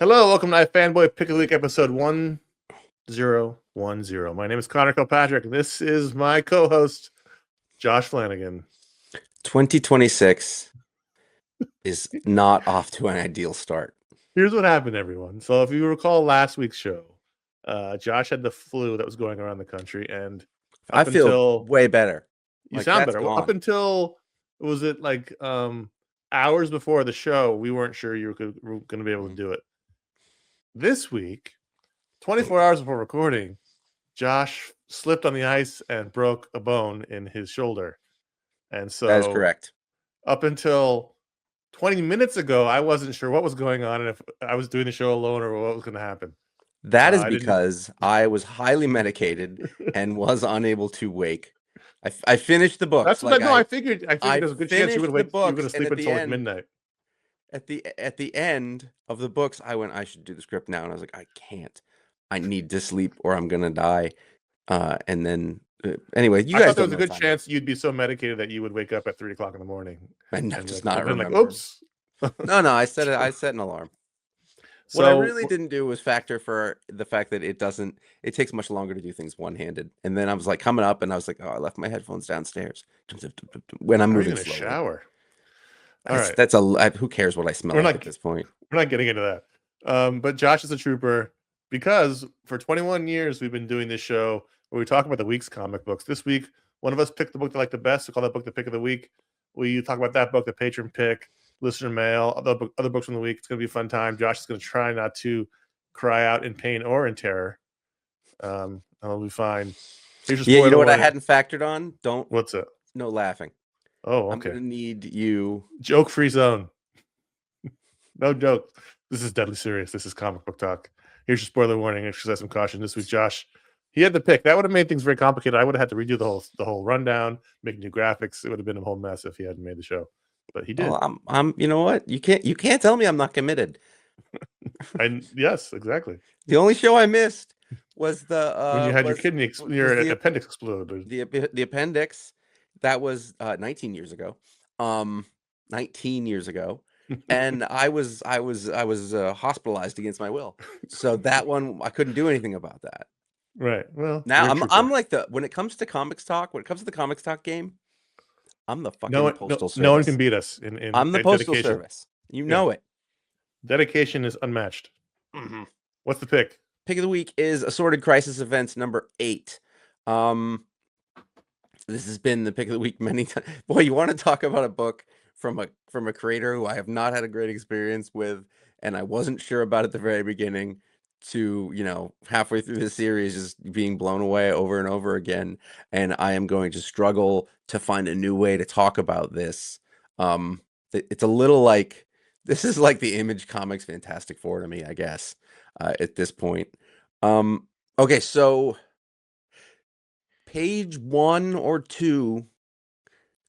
Hello, welcome to iFanboy Pick of the Week, episode 1010. My name is Connor Kilpatrick, and this is my co-host, Josh Flanagan. 2026 is not off to an ideal start. Here's what happened, everyone. So if you recall last week's show, Josh had the flu that was going around the country, and I feel way better. You sound better. Well, up until, was it like hours before the show, we weren't sure you were going to be able to do it. This week, 24 hours before recording, Josh slipped on the ice and broke a bone in his shoulder. And so that is correct. Up until 20 minutes ago, I wasn't sure what was going on and if I was doing the show alone or what was going to happen. That is because I was highly medicated and was unable to wake. I finished the books. That's what I figured there's a good chance you would wait. You were going to sleep until like midnight. At the end of the books, I went, I should do the script now. And I was like, I can't. I need to sleep or I'm going to die. And then, anyway, you guys thought there was a good chance you'd be so medicated that you would wake up at 3 o'clock in the morning. And just not remember. Like, oops. No, I set an alarm. So, what I really didn't do was factor for the fact that it takes much longer to do things one-handed. And then I was like coming up and I was like, oh, I left my headphones downstairs when I'm moving slowly. Shower. All right. Who cares what I smell like at this point? We're not getting into that. But Josh is a trooper because for 21 years we've been doing this show where we talk about the week's comic books. This week, one of us picked the book they like the best. We call that book the pick of the week. We talk about that book, the patron pick, listener mail, other books from the week. It's going to be a fun time. Josh is going to try not to cry out in pain or in terror. I'll be fine. You know what I hadn't factored on? What's it? No laughing. Oh, okay. I'm going to need you. Joke-free zone. No joke. This is deadly serious. This is comic book talk. Here's your spoiler warning. Exercise some caution. This week, Josh, he had the pick. That would have made things very complicated. I would have had to redo the whole rundown, make new graphics. It would have been a whole mess if he hadn't made the show. But he did. Well, I'm. You know what? You can't tell me I'm not committed. Yes, exactly. The only show I missed was the when you had your appendix explode. The appendix. That was 19 years ago. 19 years ago. And I was hospitalized against my will. So that one, I couldn't do anything about that. Right. Well, now I'm like when it comes to comics talk, when it comes to the comics talk game, I'm the fucking postal service. No one can beat us I'm the postal service. You know it. Dedication is unmatched. Mm-hmm. What's the pick? Pick of the week is Assorted Crisis Events number 8. This has been the pick of the week many times. Boy, you want to talk about a book from a creator who I have not had a great experience with, and I wasn't sure about at the very beginning, to halfway through the series just being blown away over and over again. And I am going to struggle to find a new way to talk about this. It's a little like, this is like the Image Comics Fantastic Four to me, I guess, at this point. Okay, so page 1 or 2.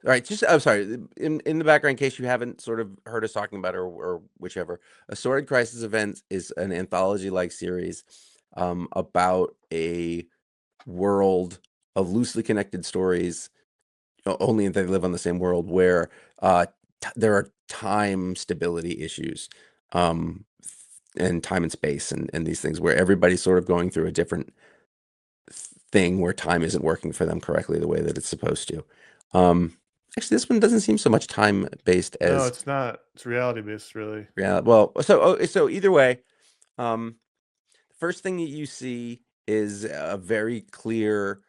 All right, I'm sorry. In the background, in case you haven't sort of heard us talking about it or whichever, Assorted Crisis Events is an anthology-like series about a world of loosely connected stories, only they live on the same world, where there are time stability issues and time and space and these things where everybody's sort of going through a different thing where time isn't working for them correctly the way that it's supposed to. Actually, this one doesn't seem so much time-based as... No, it's not. It's reality-based, really. Yeah, well, so either way, the first thing that you see is a very clear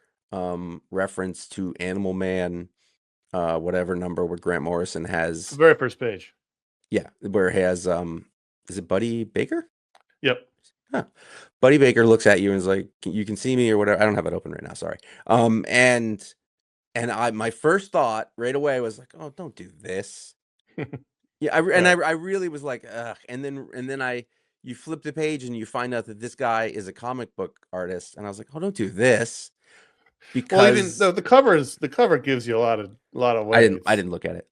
reference to Animal Man, whatever number where Grant Morrison has... The very first page. Yeah, where he has... is it Buddy Baker? Yep. Huh. Buddy Baker looks at you and is like, you can see me or whatever. I don't have it open right now, sorry. And my first thought right away was like, oh, don't do this. Yeah, I really was like, ugh. And then you flip the page and you find out that this guy is a comic book artist, and I was like, oh, don't do this. Because well, even though the cover gives you a lot of ways. I didn't look at it.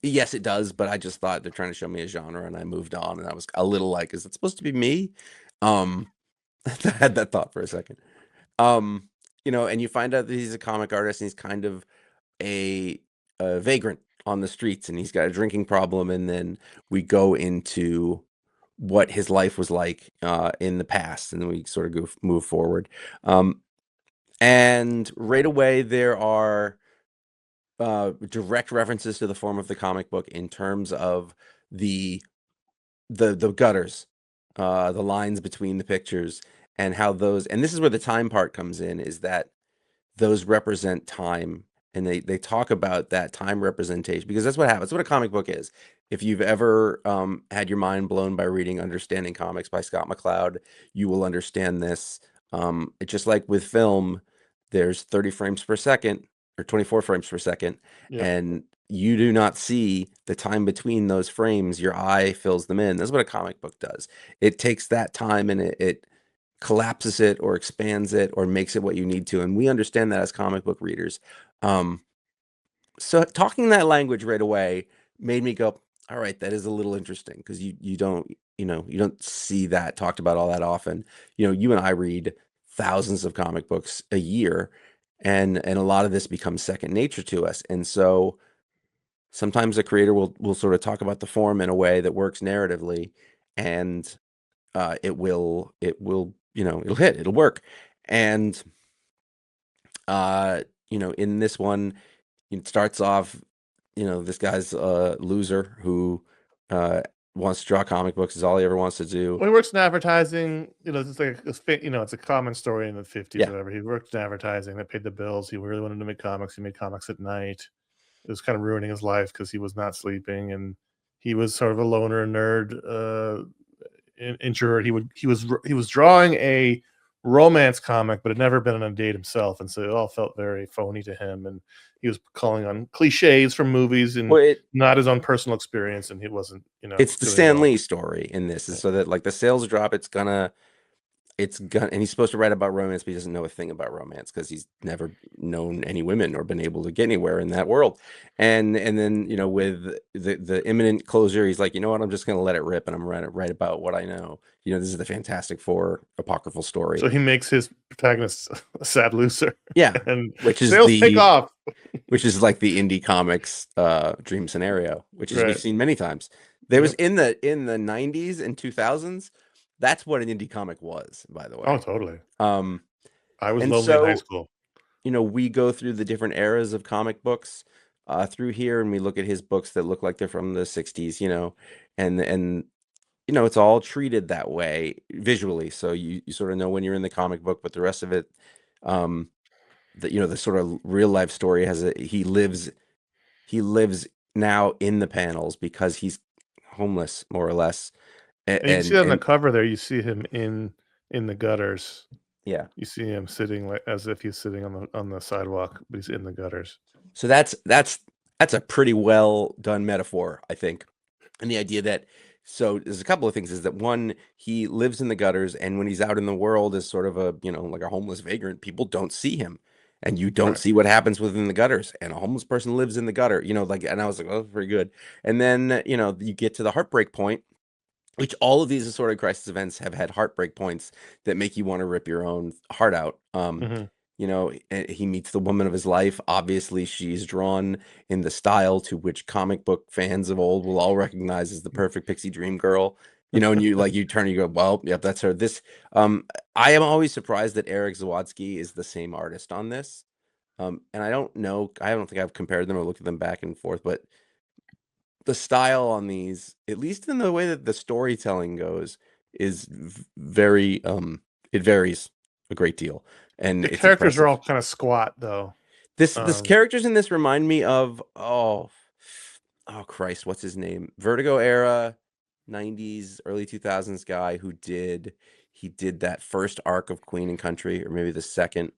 Yes, it does, but I just thought they're trying to show me a genre, and I moved on, and I was a little like, is it supposed to be me? I had that thought for a second. And you find out that he's a comic artist and he's kind of a vagrant on the streets, and he's got a drinking problem, and then we go into what his life was like in the past, and then we sort of move forward. And right away there are direct references to the form of the comic book in terms of the gutters, the lines between the pictures, and how those, and this is where the time part comes in, is that those represent time, and they talk about that time representation, because that's what happens. That's what a comic book is. If you've ever had your mind blown by reading Understanding Comics by Scott McCloud, you will understand this. It's just like with film, there's 30 frames per second or 24 frames per second, and you do not see the time between those frames. Your eye fills them in. That's what a comic book does. It takes that time and it collapses it or expands it or makes it what you need to, and we understand that as comic book readers. So talking that language right away made me go, all right, that is a little interesting, because you don't see that talked about all that often. You and I read thousands of comic books a year, and a lot of this becomes second nature to us, and so sometimes a creator will sort of talk about the form in a way that works narratively, and it'll hit, it'll work. And in this one, it starts off, this guy's a loser who wants to draw comic books, is all he ever wants to do. When he works in advertising, it's like it's a common story in the 50s, whatever. He worked in advertising that paid the bills. He really wanted to make comics. He made comics at night. It was kind of ruining his life because he was not sleeping, and he was sort of a loner nerd, introvert. He was drawing a romance comic, but had never been on a date himself, and so it all felt very phony to him. And he was calling on cliches from movies and not his own personal experience. And he wasn't, it's the Stan Lee story in this, is so that like the sales drop, it's gonna, and he's supposed to write about romance, but he doesn't know a thing about romance because he's never known any women or been able to get anywhere in that world. And then with the imminent closure, he's like, you know what, I'm just gonna let it rip, and I'm gonna write about what I know. This is the Fantastic Four apocryphal story. So he makes his protagonist a sad loser. Yeah, and which is sales take off. Which is like the indie comics dream scenario, which is we've seen many times. There was in the 90s and 2000s. That's what an indie comic was, by the way. Oh, totally. I was lonely in high school. We go through the different eras of comic books through here, and we look at his books that look like they're from the 60s, and it's all treated that way visually. So you sort of know when you're in the comic book, but the rest of it, the sort of real life story he lives now in the panels because he's homeless, more or less. And you can see that on the cover there. You see him in the gutters. Yeah, you see him sitting like as if he's sitting on the sidewalk, but he's in the gutters. So that's a pretty well done metaphor, I think. And the idea that, so there's a couple of things, is that one, he lives in the gutters, and when he's out in the world as sort of a like a homeless vagrant, people don't see him, and you don't see what happens within the gutters, and a homeless person lives in the gutter, and I was like, oh, that's pretty good. And then you get to the heartbreak point, which all of these Assorted Crisis events have had heartbreak points that make you want to rip your own heart out. He meets the woman of his life. Obviously, she's drawn in the style to which comic book fans of old will all recognize as the perfect pixie dream girl. And you turn and you go, well, yep, that's her. This, I am always surprised that Eric Zawadzki is the same artist on this. And I don't think I've compared them or looked at them back and forth, but the style on these, at least in the way that the storytelling goes, is very it varies a great deal, and the characters are all kind of squat though. This characters in this remind me of oh Christ, what's his name? Vertigo era 90s early 2000s guy who did that first arc of Queen and Country, or maybe the second.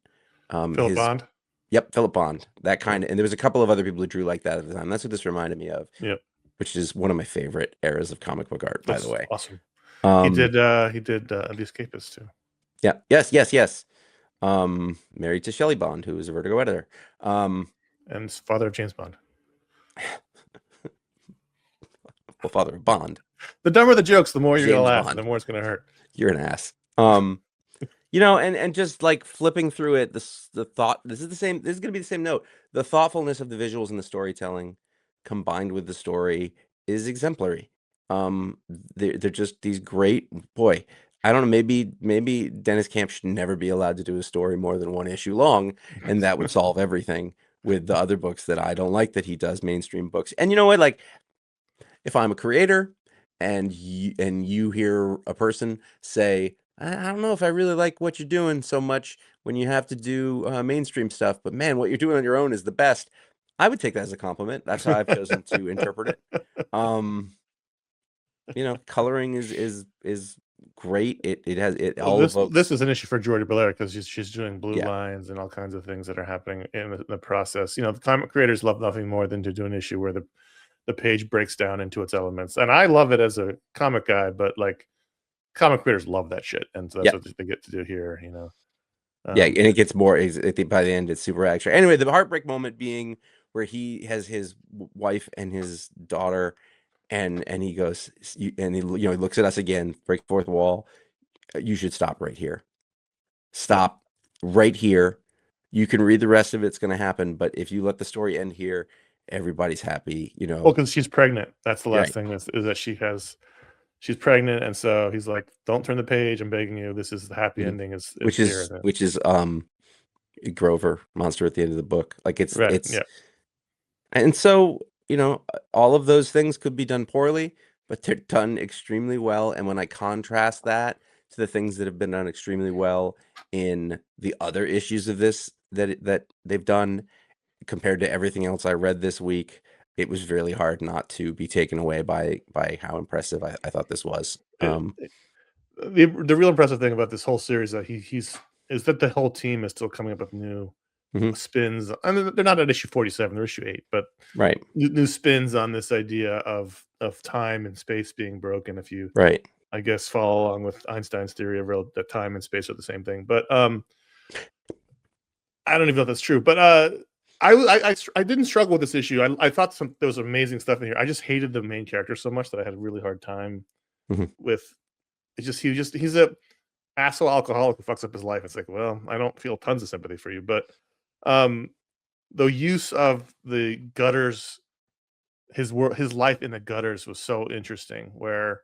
Philip Bond. Yep, Philip Bond. That kind of, and there was a couple of other people who drew like that at the time. That's what this reminded me of. Yep. Which is one of my favorite eras of comic book art, by the way. Awesome. He did The Escapist too. Yeah. Yes. Married to Shelley Bond, who was a Vertigo editor. And father of James Bond. Well, father of Bond. The dumber the jokes, the more you're gonna laugh, the more it's gonna hurt. You're an ass. And just like flipping through it, the thought, this is gonna be the same note. The thoughtfulness of the visuals and the storytelling, combined with the story is exemplary. They're just these great, boy, I don't know, maybe Dennis Camp should never be allowed to do a story more than 1 issue long, and that would solve everything with the other books that I don't like that he does, mainstream books. And you know what, like, if I'm a creator and you hear a person say, I don't know if I really like what you're doing so much when you have to do mainstream stuff, but man, what you're doing on your own is the best, I would take that as a compliment. That's how I've chosen to interpret it. Coloring is great. It has it all evokes. This is an issue for Jordi Belair because she's doing blue Yeah. lines and all kinds of things that are happening in the process. The comic creators love nothing more than to do an issue where the page breaks down into its elements, and I love it as a comic guy, but like comic creators love that shit, and so that's what they get to do here. Yeah, and it gets more by the end. It's super extra. Anyway, the heartbreak moment being where he has his wife and his daughter, and he goes, and he looks at us again, break fourth wall. You should stop right here. Stop right here. You can read the rest of it's going to happen, but if you let the story end here, everybody's happy. Well, because she's pregnant. That's the last thing is that she's pregnant, and so he's like, "Don't turn the page. I'm begging you. This is the happy ending." Which is Grover monster at the end of the book. Like it's and so all of those things could be done poorly, but they're done extremely well. And when I contrast that to the things that have been done extremely well in the other issues of this that they've done compared to everything else I read this week, it was really hard not to be taken away by how impressive I thought this was. The real impressive thing about this whole series that is that the whole team is still coming up with new spins. I mean, they're not at issue 47, they're issue 8, but new spins on this idea of time and space being broken. If you I guess follow along with Einstein's theory of that time and space are the same thing. But I don't even know if that's true. But I didn't struggle with this issue. I thought there was amazing stuff in here. I just hated the main character so much that I had a really hard time with. He's a asshole alcoholic who fucks up his life. It's like, well, I don't feel tons of sympathy for you, but the use of the gutters, his life in the gutters was so interesting, where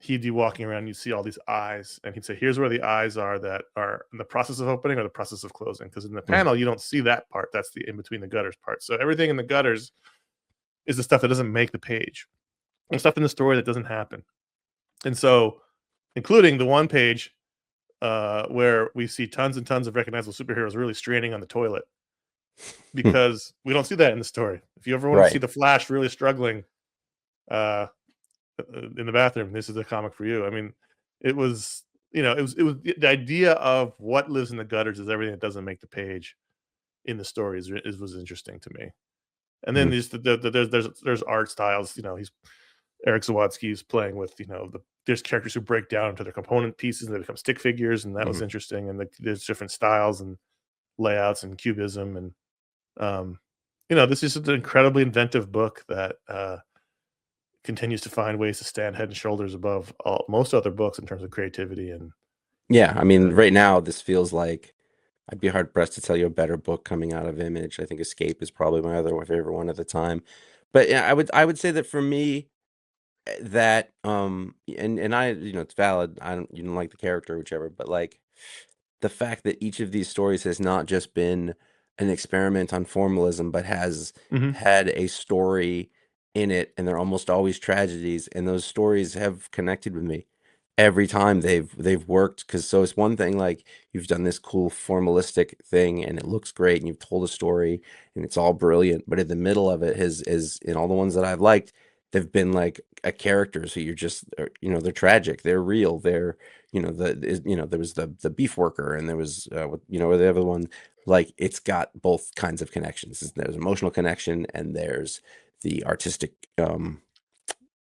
he'd be walking around, you'd see all these eyes, and he'd say, here's where the eyes are that are in the process of opening or the process of closing, because in the panel you don't see that part. That's the in between the gutters part. So everything in the gutters is the stuff that doesn't make the page, and stuff in the story that doesn't happen. And so including the one page where we see tons and tons of recognizable superheroes really straining on the toilet, because we don't see that in the story. If you ever want to see the Flash really struggling in the bathroom, this is a comic for you. I mean, it was the idea of what lives in the gutters is everything that doesn't make the page in the stories was interesting to me. And then there's art styles. Eric Zawadzki's playing with there's characters who break down into their component pieces and they become stick figures, and that was interesting. And there's different styles and layouts and cubism, and this is an incredibly inventive book that continues to find ways to stand head and shoulders above most other books in terms of creativity. And I mean, right now this feels like I'd be hard pressed to tell you a better book coming out of Image. I think Escape is probably my favorite one at the time. But yeah, I would say that for me, that and I it's valid. You don't like the character or whichever, but like the fact that each of these stories has not just been an experiment on formalism, but has had a story in it, and they're almost always tragedies, and those stories have connected with me every time they've worked. Because so it's one thing, like, you've done this cool formalistic thing and it looks great and you've told a story and it's all brilliant, but in the middle of it is in all the ones that I've liked, they've been like a characters who you're just they're tragic, they're real, they're there was the beef worker, and there was the other one, like, it's got both kinds of connections. There's emotional connection and there's the artistic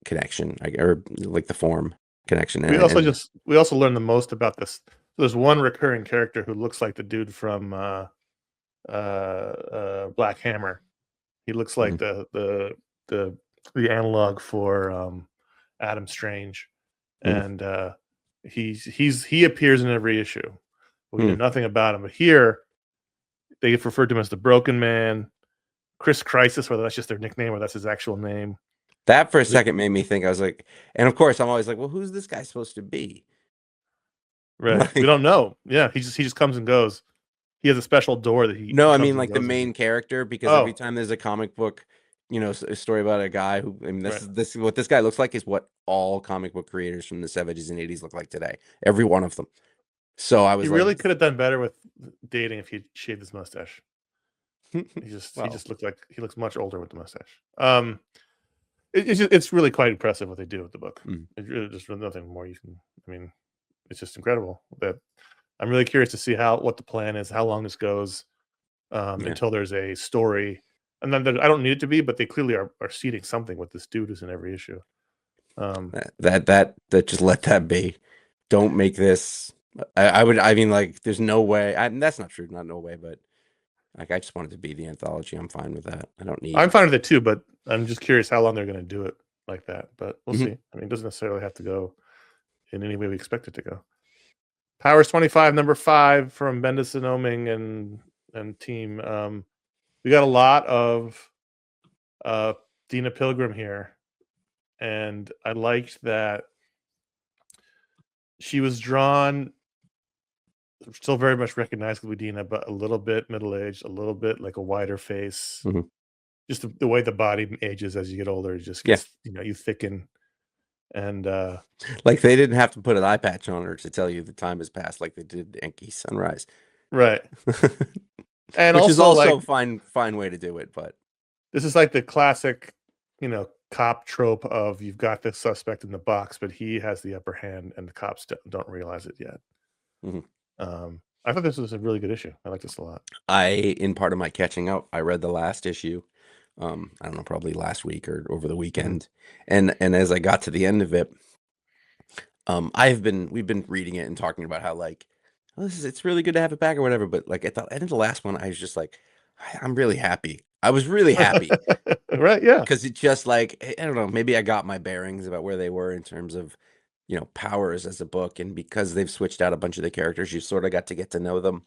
connection, or like the form connection. We also learned the most about this. There's one recurring character who looks like the dude from Black Hammer. He looks like the analog for Adam Strange, and he appears in every issue. We know nothing about him, but here they've referred to him as the Broken Man, Chris Crisis, whether that's just their nickname or that's his actual name. That for a second made me think. I was like, and of course I'm always like, well, who's this guy supposed to be? Right. Like, we don't know. Yeah, he just comes and goes. He has a special door that he no, I comes mean and like the goes in. main character, because every Oh, time there's a comic book, a story about a guy who, I mean, right. this what this guy looks like is what all comic book creators from the 70s and 80s look like today. Every one of them. So I He was like, really could have done better with dating if he shaved his mustache. He well, just looked like he looks much older with the mustache. It's really quite impressive what they do with the book. Mm. It's really just nothing more you can. I mean, it's just incredible. That I'm really curious to see what the plan is, how long this goes, Yeah. until there's a story. And then I don't need it to be, but they clearly are seeding something with this dude who's in every issue. That just let that be. Don't make this. I mean, like, there's no way. That's not true. Not no way, but like, I just want it to be the anthology. I'm fine with that. I don't need. I'm fine with it too, but I'm just curious how long they're going to do it like that. But we'll Mhm. see. I mean, it doesn't necessarily have to go in any way we expect it to go. Powers 25, number 5 from Bendis and Oming and team. We got a lot of Dina Pilgrim here, and I liked that she was drawn still very much recognizably Dina, but a little bit middle-aged, a little bit like a wider face. Mhm. Just the way the body ages as you get older, it just gets, you thicken. And like, they didn't have to put an eye patch on her to tell you the time has passed, like they did Enki Sunrise. right. And which also, is also like, fine way to do it, but this is like the classic, cop trope of you've got the suspect in the box, but he has the upper hand and the cops don't realize it yet. Mhm. I thought this was a really good issue. I like this a lot. in part of my catching up, I read the last issue. I don't know, probably last week or over the weekend. And as I got to the end of it, we've been reading it and talking about how, like, oh, it's really good to have it back or whatever. But like, at the end of the last one, I was just like, I'm really happy. I was really happy Right, yeah. because it just, like, I don't know, maybe I got my bearings about where they were in terms of, Powers as a book, and because they've switched out a bunch of the characters, you sort of got to get to know them.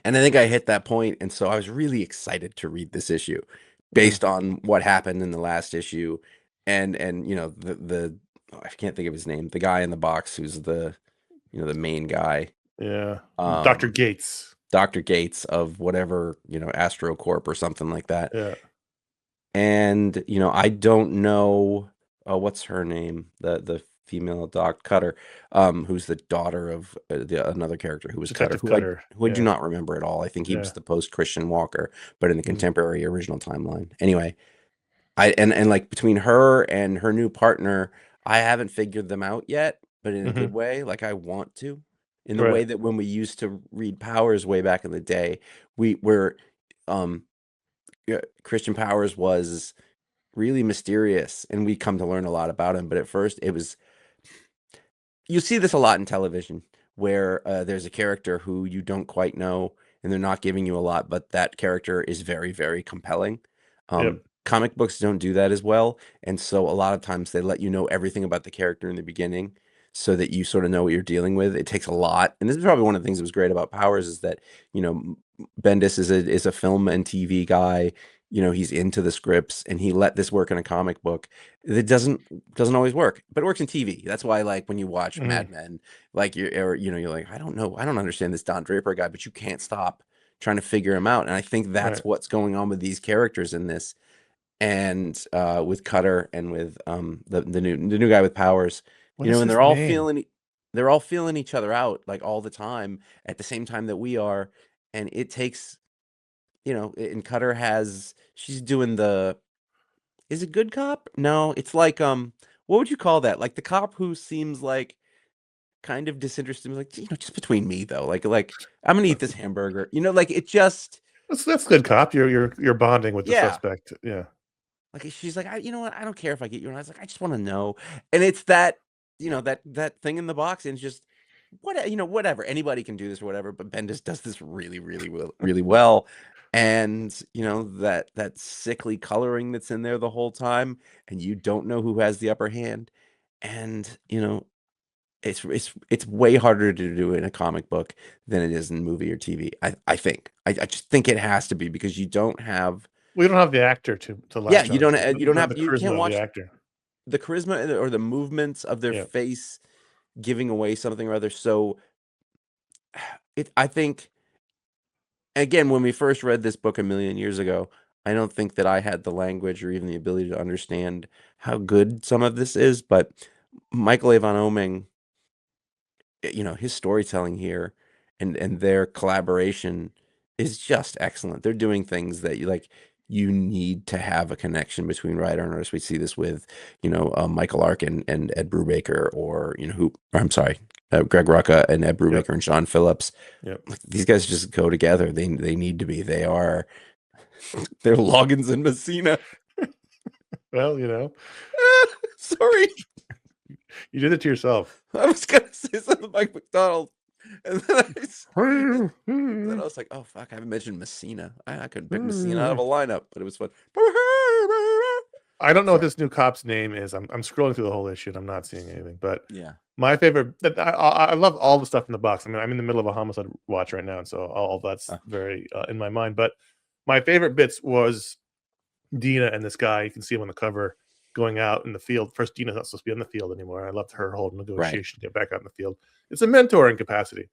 And I think I hit that point, and so I was really excited to read this issue based on what happened in the last issue, and the I can't think of his name, the guy in the box who's the main guy, Yeah. Dr. Gates. Dr. Gates of whatever, Astro Corp or something like that. Yeah. And I don't know what's her name, the female Doc Cutter, who's the daughter of another character who was Detective Cutter, who I do yeah. not remember at all. I think he was Yeah. the post-Christian Walker, but in the Mhm. contemporary original timeline. Anyway, and like, between her and her new partner, I haven't figured them out yet, but in a good way. Like, I want to, in the way Right. that when we used to read Powers way back in the day, Christian Powers was really mysterious, and we come to learn a lot about him. But at first, you see this a lot in television, where there's a character who you don't quite know, and they're not giving you a lot, but that character is very, very compelling. Yep. Comic books don't do that as well, and so a lot of times they let you know everything about the character in the beginning, so that you sort of know what you're dealing with. It takes a lot, and this is probably one of the things that was great about Powers, is that Bendis is a film and TV guy. He's into the scripts, and he let this work in a comic book. It doesn't always work, but it works in TV. That's why, like, when you watch Mad Men, like, you're like, I don't know, I don't understand this Don Draper guy, but you can't stop trying to figure him out. And I think that's Right. what's going on with these characters in this, and with Cutter, and with the new guy with Powers. What is And his name? they're all feeling each other out, like, all the time, at the same time that we are. And it takes, and Cutter she's doing is it good cop? No, it's like, what would you call that? Like, the cop who seems like kind of disinterested, like, just between me though, like, I'm gonna eat this hamburger, like, it just, That's good cop. You're bonding with the yeah. suspect. Yeah. Like, she's like, you know what? I don't care if I get you. And I was like, I just want to know. And it's that, that thing in the box, and it's just, whatever. Anybody can do this or whatever, but Bendis does this really, really well, really well. And that sickly coloring that's in there the whole time, and you don't know who has the upper hand. And it's way harder to do in a comic book than it is in movie or TV. I think. I just think it has to be, because you don't have We don't have the actor to Yeah, latch you on don't to. you don't Not have the you charisma can't of the watch actor. the charisma or the movements of their Yeah. face giving away something or other. So I think, again, when we first read this book a million years ago, I don't think that I had the language or even the ability to understand how good some of this is. But Michael Avon Oeming, his storytelling here and their collaboration is just excellent. They're doing things that you need to have a connection between writer and artist. We see this with, Michael Larkin and Ed Brubaker, or, I'm sorry, Greg Rucka and Ed Brubaker and Sean Phillips. Yep. These guys just go together. They need to be. They're Loggins and Messina. Well, Sorry. you did it to yourself. I was going to say something like McDonald. And then I was like, oh, fuck, I haven't mentioned Messina. I couldn't pick Messina out of a lineup, but it was fun. I don't know what this new cop's name is. I'm scrolling through the whole issue and I'm not seeing anything. But Yeah. my favorite, I love all the stuff in the box. I mean, I'm in the middle of a homicide watch right now, and so all that's very in my mind. But my favorite bits was Dina and this guy. You can see him on the cover going out in the field. First, Dina's not supposed to be on the field anymore. I loved her whole negotiation to get back out in the field. It's a mentoring capacity.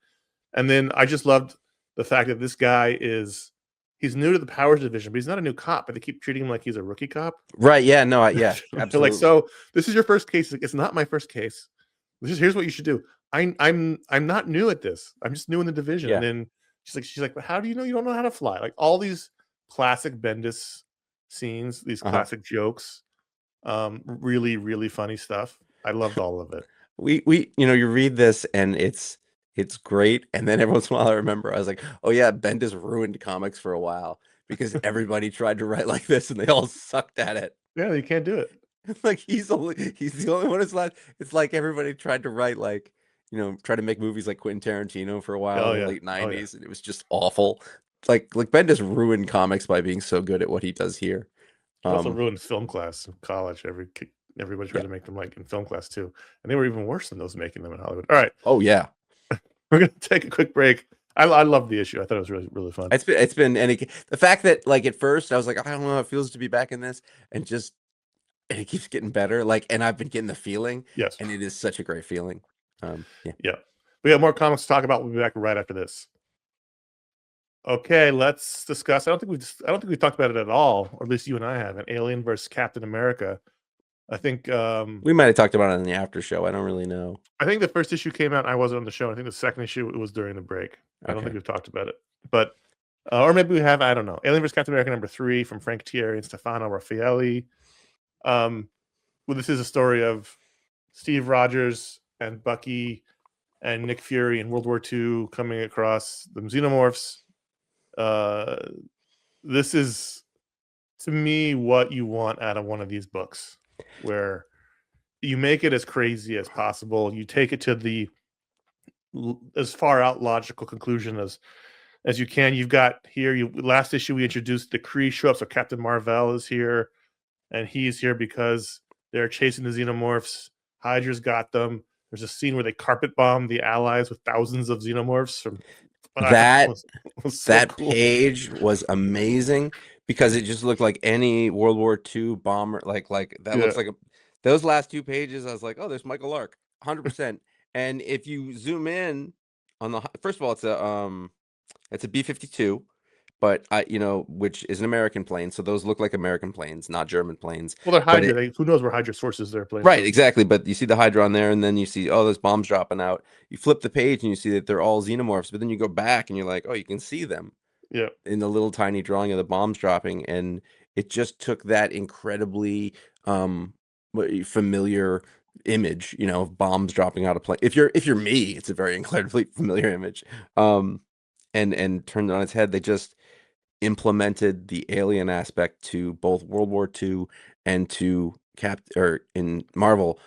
And then I just loved the fact that this guy he's new to the powers division, but he's not a new cop, but they keep treating him like he's a rookie cop. Right. Yeah. No. Yeah. Absolutely. Like, so this is your first case. It's not my first case. Here's what you should do. I'm not new at this. I'm just new in the division. Yeah. And then she's like, but how do you know you don't know how to fly? Like all these classic Bendis scenes, these classic jokes, really, really funny stuff. I loved all of it. You read this and it's great. And then every once in a while I remember, I was like, oh yeah, Bendis ruined comics for a while because everybody tried to write like this and they all sucked at it. Yeah, you can't do it. Like he's the only one who's left. It's like everybody tried to write try to make movies like Quentin Tarantino for a while in the late 90s, and it was just awful. Like Bendis ruined comics by being so good at what he does here. He also ruined film class in college. Everybody tried to make them like in film class too, and they were even worse than those making them in Hollywood. All right. Oh yeah. We're gonna take a quick break. I love the issue. I thought it was really, really fun. It's been the fact that at first I was like, I don't know how it feels to be back in this, and it keeps getting better. And I've been getting the feeling. Yes. And it is such a great feeling. Yeah. We have more comics to talk about. We'll be back right after this. Okay, let's discuss. I don't think we talked about it at all, or at least you and I haven't. Alien versus Captain America. I think we might have talked about it in the after show. I don't really know. I think the first issue came out and I wasn't on the show. I think the second issue it was during the break. I don't think we've talked about it. But or maybe we have, I don't know. Alien vs. Captain America #3 from Frank Thierry and Stefano Raffaelli. Well, this is a story of Steve Rogers and Bucky and Nick Fury in World War II coming across the xenomorphs. This is, to me, what you want out of one of these books, where you make it as crazy as possible. You take it to the as far out logical conclusion as you can. You've got here, last issue we introduced the Kree show up, so Captain Marvel is here, and he's here because they're chasing the xenomorphs. Hydra's got them. There's a scene where they carpet bomb the Allies with thousands of xenomorphs. That so cool. Page was amazing because it just looked like any World War II bomber. Like that looks like those last two pages. I was like, oh, there's Michael Lark, 100%. And if you zoom in on first of all, it's a B-52. But which is an American plane, so those look like American planes, not German planes. Well, they're Hydra. Who knows where Hydra sources their planes? Right, exactly. But you see the Hydra on there, and then you see, there's bombs dropping out. You flip the page, and you see that they're all xenomorphs. But then you go back, and you're like, oh, you can see them. Yeah. In the little tiny drawing of the bombs dropping, and it just took that incredibly familiar image, of bombs dropping out of plane. If you're me, it's a very incredibly familiar image. And turned it on its head. They just implemented the alien aspect to both World War II and to in Marvel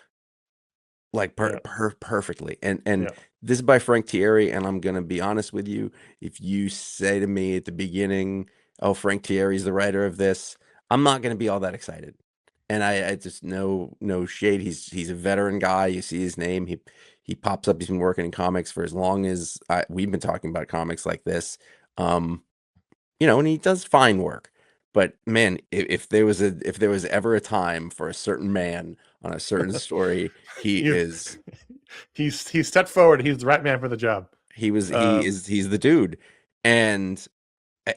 perfectly. And this is by Frank Thierry, and I'm gonna be honest with you. If you say to me at the beginning, oh, Frank Thierry's the writer of this, I'm not gonna be all that excited. And I just no shade. He's a veteran guy. You see his name. He pops up. He's been working in comics for as long as we've been talking about comics like this. And he does fine work, But man, if there was ever a time for a certain man on a certain story, he You- is. He's stepped forward. He's the right man for the job. He's the dude. And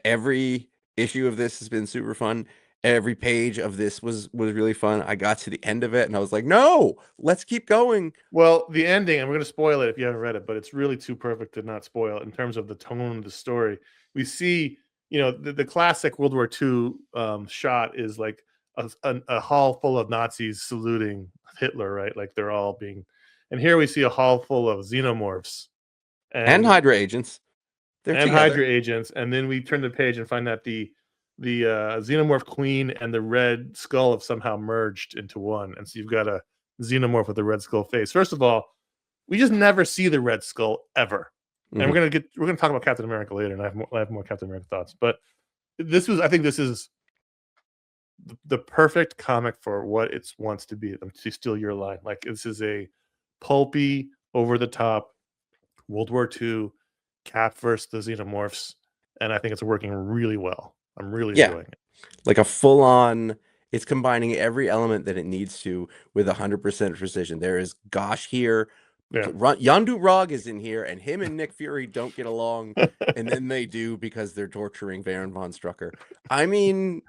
every issue of this has been super fun. Every page of this was really fun. I got to the end of it and I was like, no, let's keep going. Well, the ending, and we're going to spoil it if you haven't read it, but it's really too perfect to not spoil it in terms of the tone of the story. We see, the classic World War II shot is like a hall full of Nazis saluting Hitler, right? Like they're all being, and here we see a hall full of xenomorphs And Hydra agents. They're and together. Hydra agents, and then we turn the page and find that the xenomorph queen and the Red Skull have somehow merged into one, and so you've got a xenomorph with a Red Skull face. First of all, we just never see the Red Skull ever, and Mhm. we're gonna talk about Captain America later, and I have more Captain America thoughts. But I think this is the perfect comic for what it wants to be. To steal your line, like this is a pulpy, over the top World War II Cap versus the xenomorphs, and I think it's working really well. I'm really enjoying it. Like a full on, it's combining every element that it needs to with 100% precision. There is Gosh here. Yeah. Yondu Rog is in here, and him and Nick Fury don't get along, and then they do because they're torturing Baron von Strucker. I mean,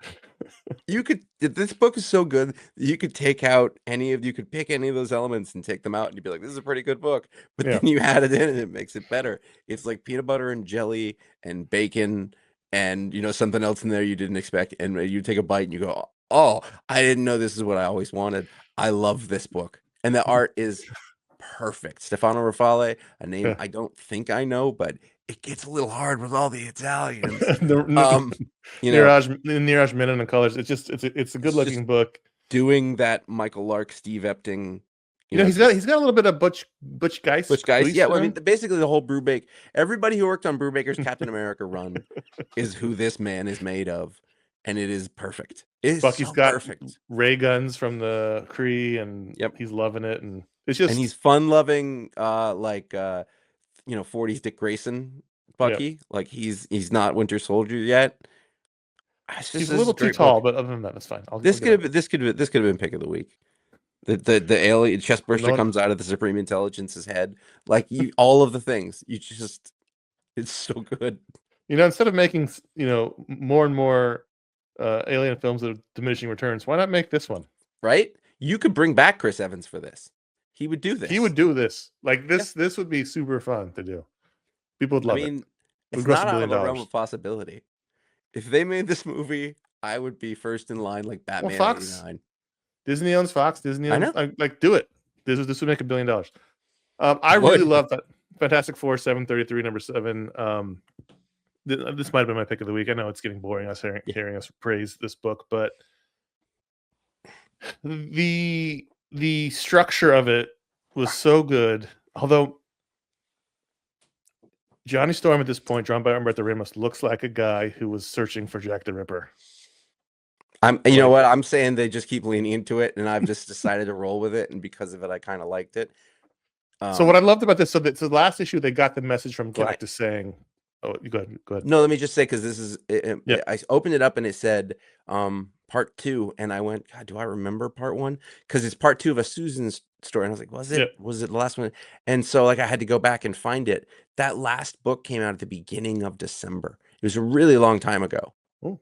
this book is so good, you could pick any of those elements and take them out, and you'd be like, this is a pretty good book. But Yeah. then you add it in, and it makes it better. It's like peanut butter and jelly and bacon and something else in there you didn't expect, and you take a bite and you go, oh, I didn't know this is what I always wanted. I love this book, and the art is perfect. Stefano Raffaele, a name I don't think I know, but it gets a little hard with all the Italians. Niraj Menon and colors. It's a good looking book. Doing that Michael Lark, Steve Epting. He's got a little bit of Butch Geist. Butch Geist, yeah. Well, I mean, basically the whole Brubaker. Everybody who worked on Brubaker's Captain America run is who this man is made of, and it is perfect. It is Bucky's so got perfect. ray guns from the Kree, and he's loving it, and it's just, and he's fun loving, 40s Dick Grayson Bucky. Like he's not Winter Soldier yet. He's a little too tall, but other than that, it's fine. This could have been pick of the week. The alien chest burster comes out of the Supreme Intelligence's head. Like all of the things. It's so good. Instead of making more and more alien films that are diminishing returns, why not make this one? Right? You could bring back Chris Evans for this. He would do this. He would do this. Like this. Yeah. This would be super fun to do. People would love it. It's not out of the realm of possibility. If they made this movie, I would be first in line, like Batman. Well, Fox, 89. Disney owns Fox. Disney owns, like do it. This would make $1 billion. I really love that Fantastic Four 733 number 7. This might have been my pick of the week. I know it's getting boring us hearing us praise this book, but the structure of it was so good. Although Johnny Storm at this point, drawn by Umberto Ramos, looks like a guy who was searching for Jack the Ripper. You know what? I'm saying they just keep leaning into it, and I've just decided to roll with it, and because of it, I kind of liked it. So what I loved about this, so the last issue, they got the message from Galactic saying, "Oh, go ahead." No, let me just say, because this is, I opened it up and it said part 2, and I went, God, do I remember part 1? Because it's part 2 of a Susan's story, and I was like, was it the last one? And so I had to go back and find it. That last book came out at the beginning of December. It was a really long time ago. Ooh.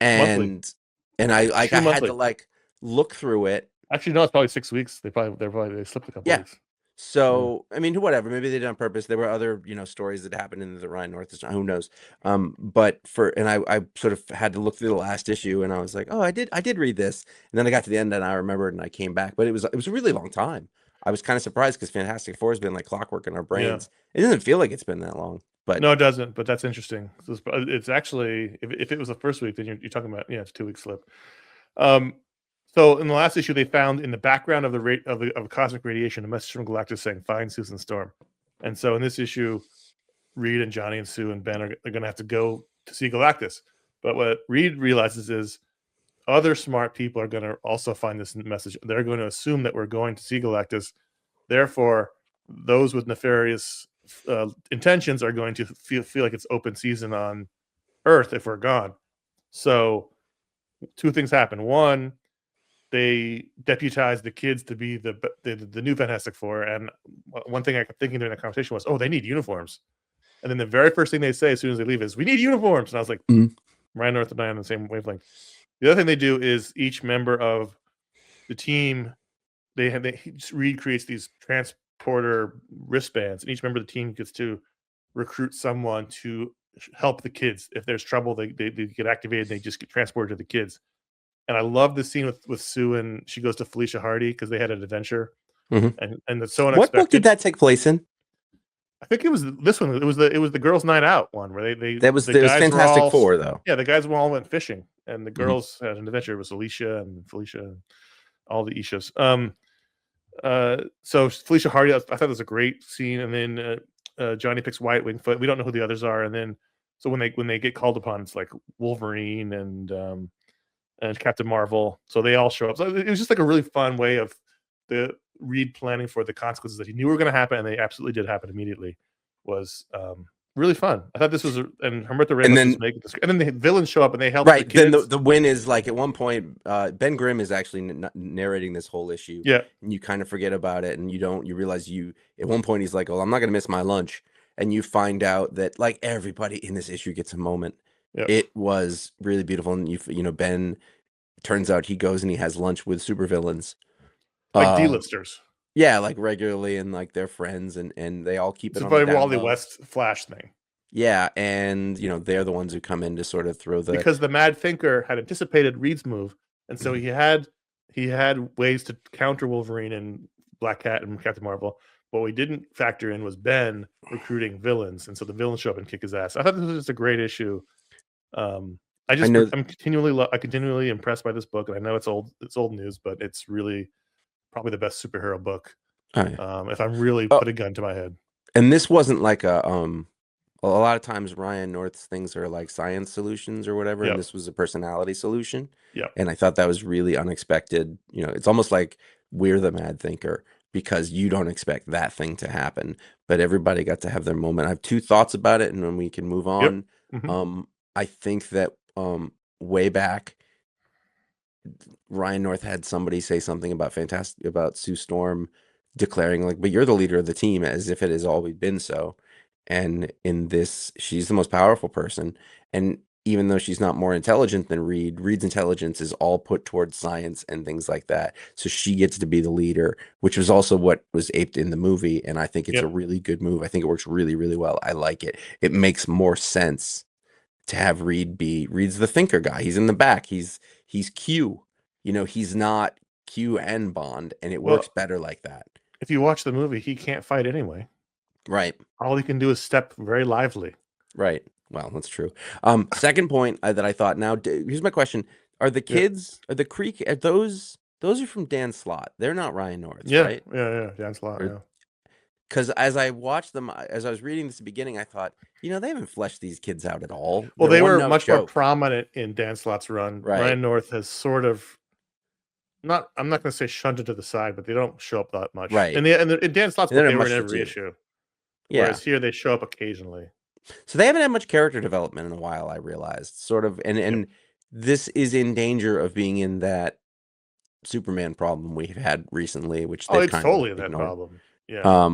And I had to look through it. Actually, no, it's probably 6 weeks. They slipped a couple weeks. So I mean, whatever. Maybe they did it on purpose. There were other stories that happened in the Rhine North. Who knows? But I sort of had to look through the last issue, and I was like, oh, I did read this, and then I got to the end and I remembered, and I came back. But it was a really long time. I was kind of surprised because Fantastic Four has been like clockwork in our brains. It doesn't feel like it's been that long. But no, it doesn't. But that's interesting. It's actually, if it was the first week, then you're talking about it's a 2-week slip. So in the last issue, they found in the background of cosmic radiation a message from Galactic saying, "Find Susan Storm." And so in this issue, Reed and Johnny and Sue and Ben are going to have to go to see Galactus. But what Reed realizes is other smart people are going to also find this message. They're going to assume that we're going to see Galactus. Therefore, those with nefarious intentions are going to feel like it's open season on Earth if we're gone. So two things happen. One, they deputize the kids to be the new Fantastic Four, and one thing I kept thinking during that conversation was, oh, they need uniforms. And then the very first thing they say as soon as they leave is, we need uniforms. And I was like, Ryan North and I on the same wavelength. The other thing they do is each member of the team, Reed creates these transporter wristbands, and each member of the team gets to recruit someone to help the kids. If there's trouble, they get activated, and they just get transported to the kids. And I love the scene with Sue, and she goes to Felicia Hardy because they had an adventure, and it's so unexpected. What book did that take place in? I think it was this one. It was the girls' night out one where they that was Fantastic Four though. Yeah, the guys all went fishing, and the girls had an adventure. It was Alicia and Felicia, and all the Ishas. So Felicia Hardy, I thought it was a great scene, and then Johnny picks Wyatt Wingfoot. We don't know who the others are, and then so when they get called upon, it's like Wolverine and Captain Marvel. So they all show up. So it was just like a really fun way of the Reed planning for the consequences that he knew were going to happen, and they absolutely did happen immediately. Was really fun. I thought this was and Humberto Ramos was making this, and then the villains show up and they help. Right. The kids. Then the win is like at one point, Ben Grimm is actually narrating this whole issue. Yeah, and you kind of forget about it, and you realize at one point he's like, "Oh, I'm not going to miss my lunch," and you find out that like everybody in this issue gets a moment. Yep. It was really beautiful, and you know Ben turns out he goes and he has lunch with supervillains, like D-listers. Yeah, like regularly, and like they're friends, and they all keep it on the Wally West Flash thing. Yeah, and you know they're the ones who come in to sort of throw because the Mad Thinker had anticipated Reed's move, and so he had ways to counter Wolverine and Black Cat and Captain Marvel. What we didn't factor in was Ben recruiting villains, and so the villains show up and kick his ass. I thought this was just a great issue. I'm continually impressed by this book, and I know it's old news, but it's really probably the best superhero book. If I'm really put a gun to my head. And this wasn't like a lot of times Ryan North's things are like science solutions or whatever, and this was a personality solution. Yeah. And I thought that was really unexpected. You know, it's almost like we're the Mad Thinker because you don't expect that thing to happen, but everybody got to have their moment. I have two thoughts about it, and then we can move on. I think that way back, Ryan North had somebody say something about Sue Storm declaring like, but you're the leader of the team, as if it has always been so. And in this, she's the most powerful person. And even though she's not more intelligent than Reed's intelligence is all put towards science and things like that. So she gets to be the leader, which was also what was aped in the movie. And I think it's a really good move. I think it works really, really well. I like it. It makes more sense to have Reed's the thinker guy. He's in the back. He's Q. You know, he's not Q and Bond, and it works better like that. If you watch the movie, he can't fight anyway. Right. All he can do is step very lively. Right. Well, that's true. Second point that I thought. Now, here's my question: are the kids, are the Creek, are those are from Dan Slott? They're not Ryan North, right? Yeah, Dan Slott. Yeah. Because as I watched them, as I was reading this at the beginning, I thought, you know, they haven't fleshed these kids out at all. Well, they were much more prominent in Dan Slott's run. Right. Ryan North has sort of I'm not going to say shunted to the side, but they don't show up that much. Right. And in Dan Slott's book, they were in every issue. Yeah. Whereas here they show up occasionally. So they haven't had much character development in a while, I realized. Sort of, and this is in danger of being in that Superman problem we've had recently, which it's totally in that problem. Yeah.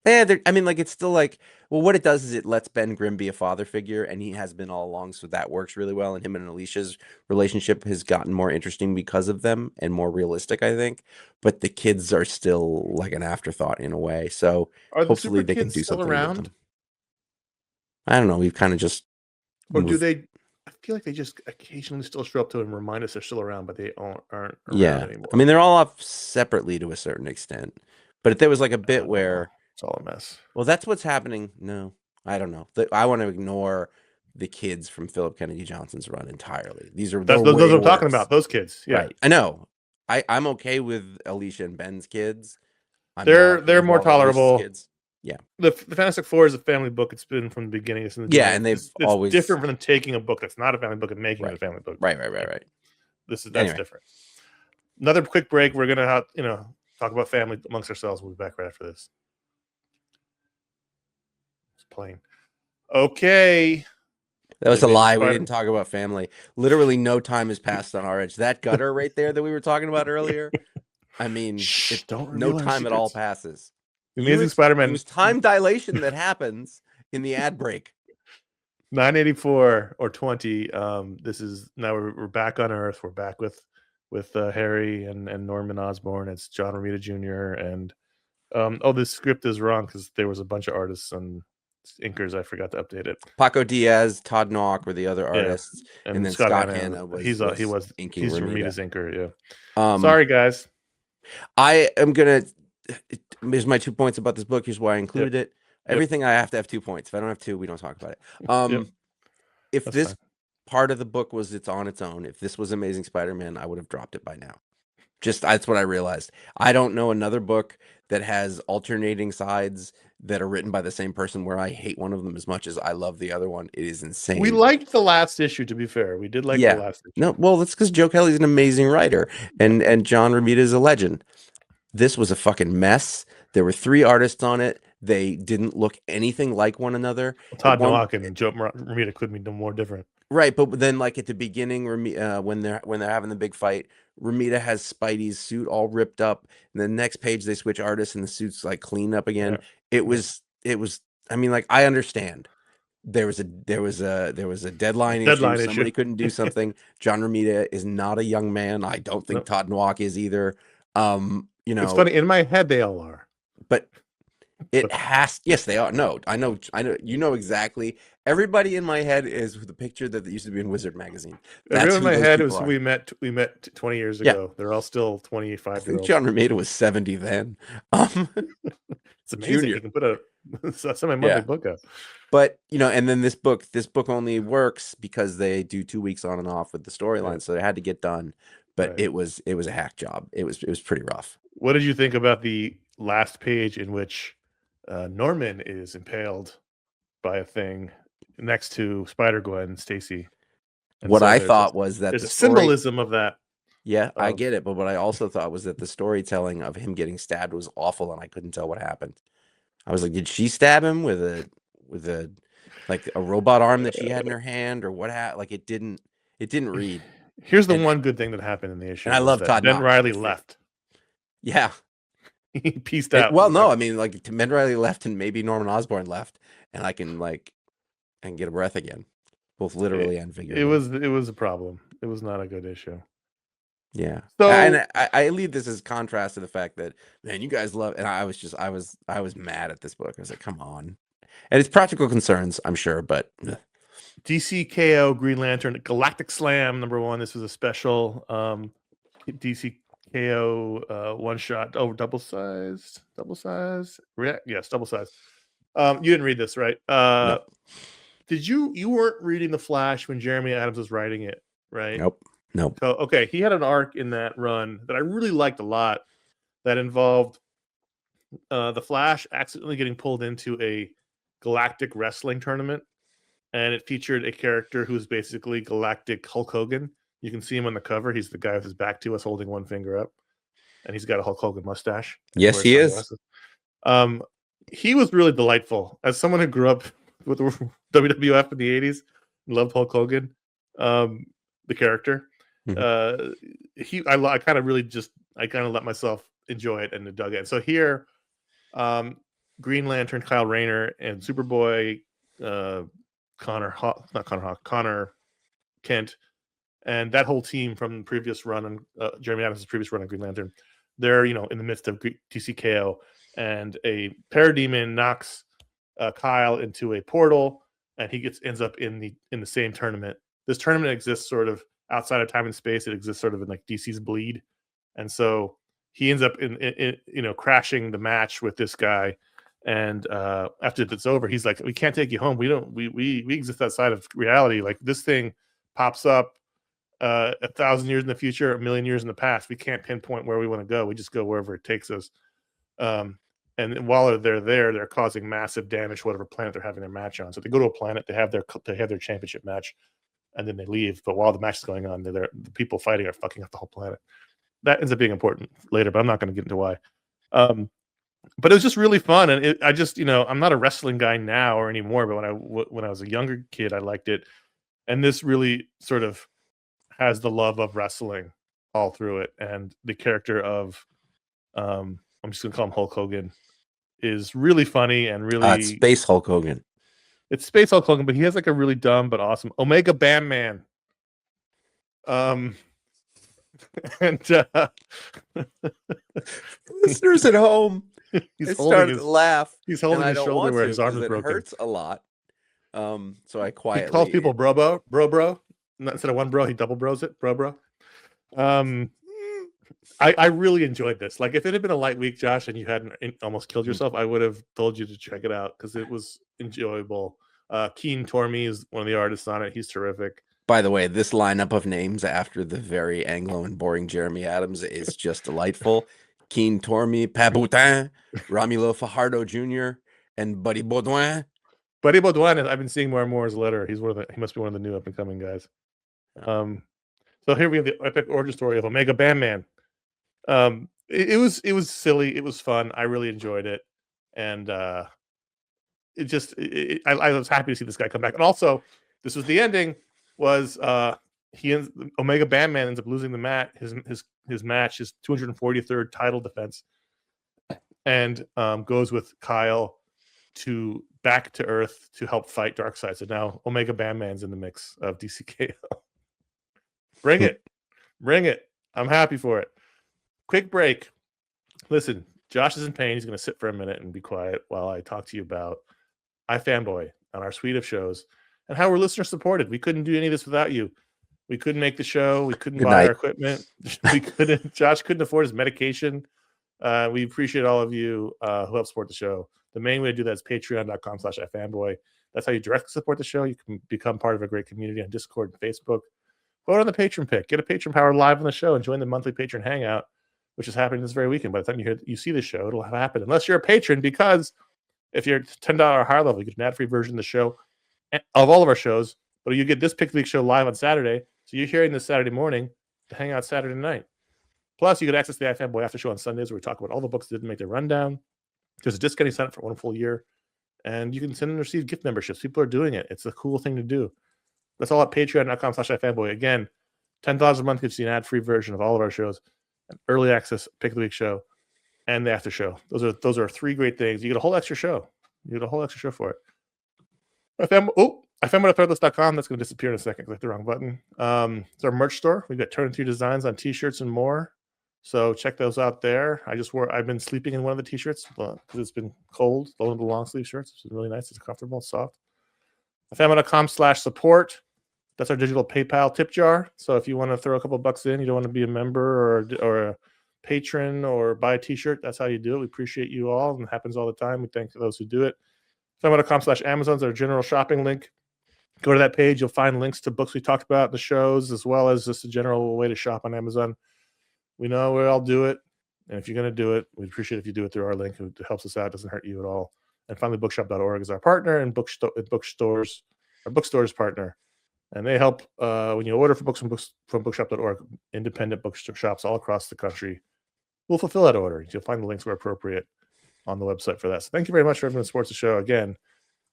I mean, like, it's still like, well, what it does is it lets Ben Grimm be a father figure, and he has been all along, so that works really well. And him and Alicia's relationship has gotten more interesting because of them and more realistic, I think. But the kids are still like an afterthought in a way. So hopefully they can do something around with them. I don't know. We've kind of just do they? I feel like they just occasionally still show up to and remind us they're still around, but they aren't around anymore. I mean, they're all off separately to a certain extent. But if there was like a bit where it's all a mess. Well, that's what's happening. No, I don't know. I want to ignore the kids from Philip Kennedy Johnson's run entirely. Those are those I'm talking about. Those kids. Yeah, right. I know. I'm okay with Alicia and Ben's kids. They're more tolerable. Kids. Yeah. The Fantastic Four is a family book. It's been from the beginning. It's and it's always different from taking a book that's not a family book and making it a family book. Right. That's different. Another quick break. We're gonna have talk about family amongst ourselves. We'll be back right after this. It's plain. Okay. That was The a Amazing lie. We Spider- didn't talk about family. Literally, no time has passed on our edge. That gutter right there that we were talking about earlier. I mean, Shh, don't no reveal our time at all secrets. passes. The Amazing Spider-Man. It was time dilation that happens in the ad break. 984 or 20. This is now we're back on Earth. We're back with Harry and Norman Osborn. It's John Romita Jr. and this script is wrong because there was a bunch of artists and inkers. I forgot to update it. Paco Diaz, Todd Nock were the other artists, and then Scott Hanna was he's inking Romita's inker. Yeah. Um, Sorry, guys. I am gonna. Here's my 2 points about this book. Here's why I included it. Everything I have to have 2 points. If I don't have 2, we don't talk about it. If That's this fine. part of the book was on its own, if this was Amazing Spider-Man, I would have dropped it by now. Just that's what I realized. I don't know another book that has alternating sides that are written by the same person where I hate one of them as much as I love the other one. It is insane. We liked the last issue, to be fair. We did like the last issue. No, well, that's because Joe Kelly's an amazing writer and John Romita is a legend. This was a fucking mess. There were 3 artists on it. They didn't look anything like one another. Todd Nock and Joe Romita could be no more different. Right, but then like at the beginning, when they're having the big fight, Romita has Spidey's suit all ripped up, and the next page they switch artists and the suit's like cleaned up again. Yeah. It was. I mean, like I understand. There was a deadline issue. Somebody couldn't do something. John Romita is not a young man. I don't think Todd Nock is either. It's funny. In my head, they all are. But it has. Yes, they are. No, I know. You know exactly. Everybody in my head is the picture that used to be in Wizard magazine. Everyone in my head was we met 20 years ago. They're all still 25 years old. John Romita was 70 then. It's amazing. Junior. You can put some of my monthly book up. But and then this book only works because they do 2 weeks on and off with the storyline, so it had to get done. But it was a hack job. It was pretty rough. What did you think about the last page in which Norman is impaled by a thing next to Spider-Gwen and Stacy? What I thought was that there's a symbolism of that. Yeah, I get it. But what I also thought was that the storytelling of him getting stabbed was awful, and I couldn't tell what happened. I was like, did she stab him with a like a robot arm that she had in her hand, or what? Like it didn't read. Here's the one good thing that happened in the issue. And I love Todd Ben Reilly left. Yeah. He pieced out. Well, no, I mean, like Ben Reilly left and maybe Norman Osborn left, and I can get a breath again, both literally and figuratively. It was a problem. It was not a good issue. Yeah. So, and I leave this as contrast to the fact that, man, you guys love, and I was mad at this book. I was like, come on. And it's practical concerns, I'm sure, but DC KO Green Lantern Galactic Slam #1. This was a special DC KO one shot. Oh, double size. Yes, double size. You didn't read this, right? No. Did you weren't reading The Flash when Jeremy Adams was writing it, right? Nope. So, okay, he had an arc in that run that I really liked a lot that involved the Flash accidentally getting pulled into a galactic wrestling tournament, and it featured a character who's basically Galactic Hulk Hogan. You can see him on the cover. He's the guy with his back to us holding one finger up, and he's got a Hulk Hogan mustache. Yes, he is. He was really delightful. As someone who grew up with WWF in the 80s, loved Hulk Hogan, the character. Mm-hmm. I kind of let myself enjoy it and dug it. So here, Green Lantern, Kyle Rayner, and Superboy, Connor Kent, and that whole team from the previous run on Jeremy Adams' previous run on Green Lantern, they're in the midst of TCKO, and a parademon knocks Kyle into a portal, and he ends up in the same tournament. This tournament exists sort of outside of time and space. It exists sort of in like DC's Bleed, and so he ends up in crashing the match with this guy. And after it's over, he's like, "We can't take you home. We exist outside of reality. Like this thing pops up 1,000 years in the future, 1,000,000 years in the past. We can't pinpoint where we want to go. We just go wherever it takes us." And while they're there, they're causing massive damage to whatever planet they're having their match on. So they go to a planet, they have their championship match, and then they leave. But while the match is going on, the people fighting are fucking up the whole planet. That ends up being important later, but I'm not going to get into why. But it was just really fun, and I just I'm not a wrestling guy now or anymore. But when I was a younger kid, I liked it. And this really sort of has the love of wrestling all through it, and the character of I'm just gonna call him Hulk Hogan is really funny and really Space Hulk Hogan. It's Space Hulk Hogan, but he has like a really dumb but awesome Omega Bam Man. And listeners at home, he's started to laugh. He's holding his shoulder where his arm is broken. It hurts a lot. So I quietly. He calls people bro. Instead of one bro, he double bros it, bro. I really enjoyed this. Like, if it had been a light week, Josh, and you hadn't almost killed yourself, I would have told you to check it out because it was enjoyable. Keen Tormey is one of the artists on it. He's terrific. By the way, this lineup of names after the very Anglo and boring Jeremy Adams is just delightful. Keen Tormey, Paboutin, Romulo Fajardo Jr., and Buddy Baudouin. Buddy Baudouin, I've been seeing more and more his letter. He must be one of the new up and coming guys. So here we have the epic origin story of Omega Bam Man. It was silly. It was fun. I really enjoyed it, and I was happy to see this guy come back. And also, this was the ending. Was Omega Bam Man ends up losing the match, his match, his 243rd title defense, and goes with Kyle back to Earth to help fight Darkseid. So now Omega Bam Man's in the mix of DCKO. Bring it. I'm happy for it. Quick break. Listen, Josh is in pain. He's going to sit for a minute and be quiet while I talk to you about iFanboy on our suite of shows and how we're listener supported. We couldn't do any of this without you. We couldn't make the show. We couldn't buy our equipment. Josh couldn't afford his medication. We appreciate all of you who help support the show. The main way to do that is patreon.com/iFanboy. That's how you directly support the show. You can become part of a great community on Discord and Facebook. Vote on the Patron Pick. Get a Patron Power live on the show and join the monthly Patron Hangout, which is happening this very weekend. By the time you see the show, it'll have happened. Unless you're a patron, because if you're $10 or higher level, you get an ad-free version of the show, of all of our shows, but you get this Pick the Week show live on Saturday. So you're hearing this Saturday morning to hang out Saturday night. Plus, you get access to the iFanboy After Show on Sundays, where we talk about all the books that didn't make their rundown. There's a discount sign up for 1 full year, and you can send and receive gift memberships. People are doing it. It's a cool thing to do. That's all at patreon.com/iFanboy. Again, $10 a month gets you an ad-free version of all of our shows, an early access Pick the Week show, and the after show. Those are 3 great things. You get a whole extra show. For it. iFanboy.threadless.com. That's going to disappear in a second. Click the wrong button. It's our merch store. We've got turn 3 designs on t-shirts and more. So check those out there. I've been sleeping in one of the t-shirts because it's been cold. One of the long sleeve shirts. It's been really nice. It's comfortable. It's soft. iFanboy.com/support. That's our digital PayPal tip jar. So if you want to throw a couple bucks in, you don't want to be a member or a patron or buy a t-shirt, that's how you do it. We appreciate you all, and it happens all the time. We thank those who do it. iFanboy.com/Amazon is our general shopping link. Go to that page. You'll find links to books we talked about, the shows, as well as just a general way to shop on Amazon. We know we all do it. And if you're going to do it, we'd appreciate if you do it through our link. It helps us out. It doesn't hurt you at all. And finally, bookshop.org is our partner, and bookstores, our bookstores partner. And they help when you order for books from bookshop.org, independent bookshops all across the country will fulfill that order. You'll find the links where appropriate on the website for that. So thank you very much for everyone who supports the show. Again,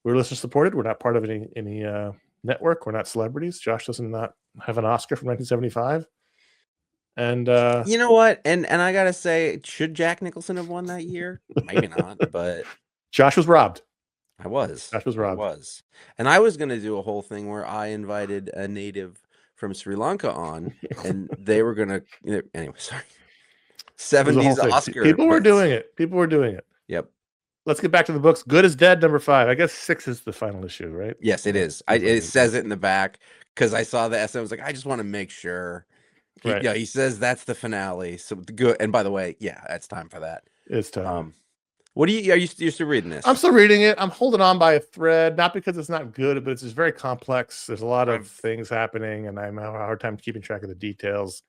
we're listener supported. We're not part of any network. We're not celebrities. Josh does not have an Oscar from 1975. And you know what? And I gotta say, should Jack Nicholson have won that year? Maybe not, but Josh was robbed. Josh was robbed. And I was gonna do a whole thing where I invited a native from Sri Lanka on, and they were gonna anyway. Sorry, 70s Oscar. People were doing it. Yep. Let's get back to the books. Good is Dead, number 5. I guess 6 is the final issue, right? Yes, it is. It says it in the back because I saw the essay. I was like, I just want to make sure. Right. Yeah, he says that's the finale. So good. And by the way, yeah, it's time for that. It's time. Are you still reading this? I'm still reading it. I'm holding on by a thread, not because it's not good, but it's just very complex. There's a lot of things happening, and I'm having a hard time keeping track of the details.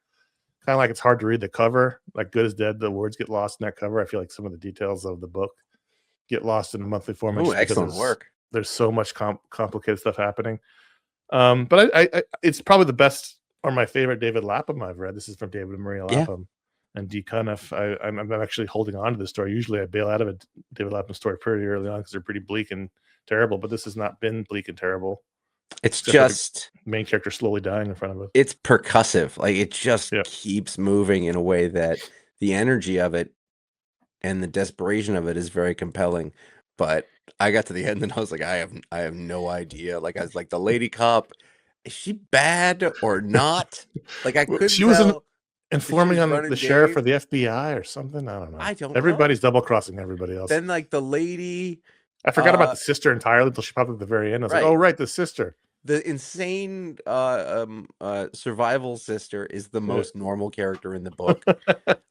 Kind of like it's hard to read the cover. Like Good is Dead, the words get lost in that cover. I feel like some of the details of the book get lost in the monthly format. Oh, excellent work. There's so much complicated stuff happening. But I it's probably the best or my favorite David Lapham I've read. This is from David and Maria Lapham and D. Cuniff. I'm actually holding on to this story. Usually I bail out of a David Lapham story pretty early on because they're pretty bleak and terrible, but this has not been bleak and terrible. It's Except for the just main character slowly dying in front of us. it's percussive. Like it just Yeah. keeps moving in a way that the energy of it and the desperation of it is very compelling. But I got to the end and I was like, I have no idea. Like I was like, the lady cop, is she bad or not? Like I couldn't She was tell. informing on running the sheriff game. or the FBI or something. I don't know. I don't Everybody's know. double crossing everybody else. Then like the lady, I forgot about the sister entirely until she popped up at the very end. I was like, right. oh right, the sister. The insane survival sister is the most normal character in the book.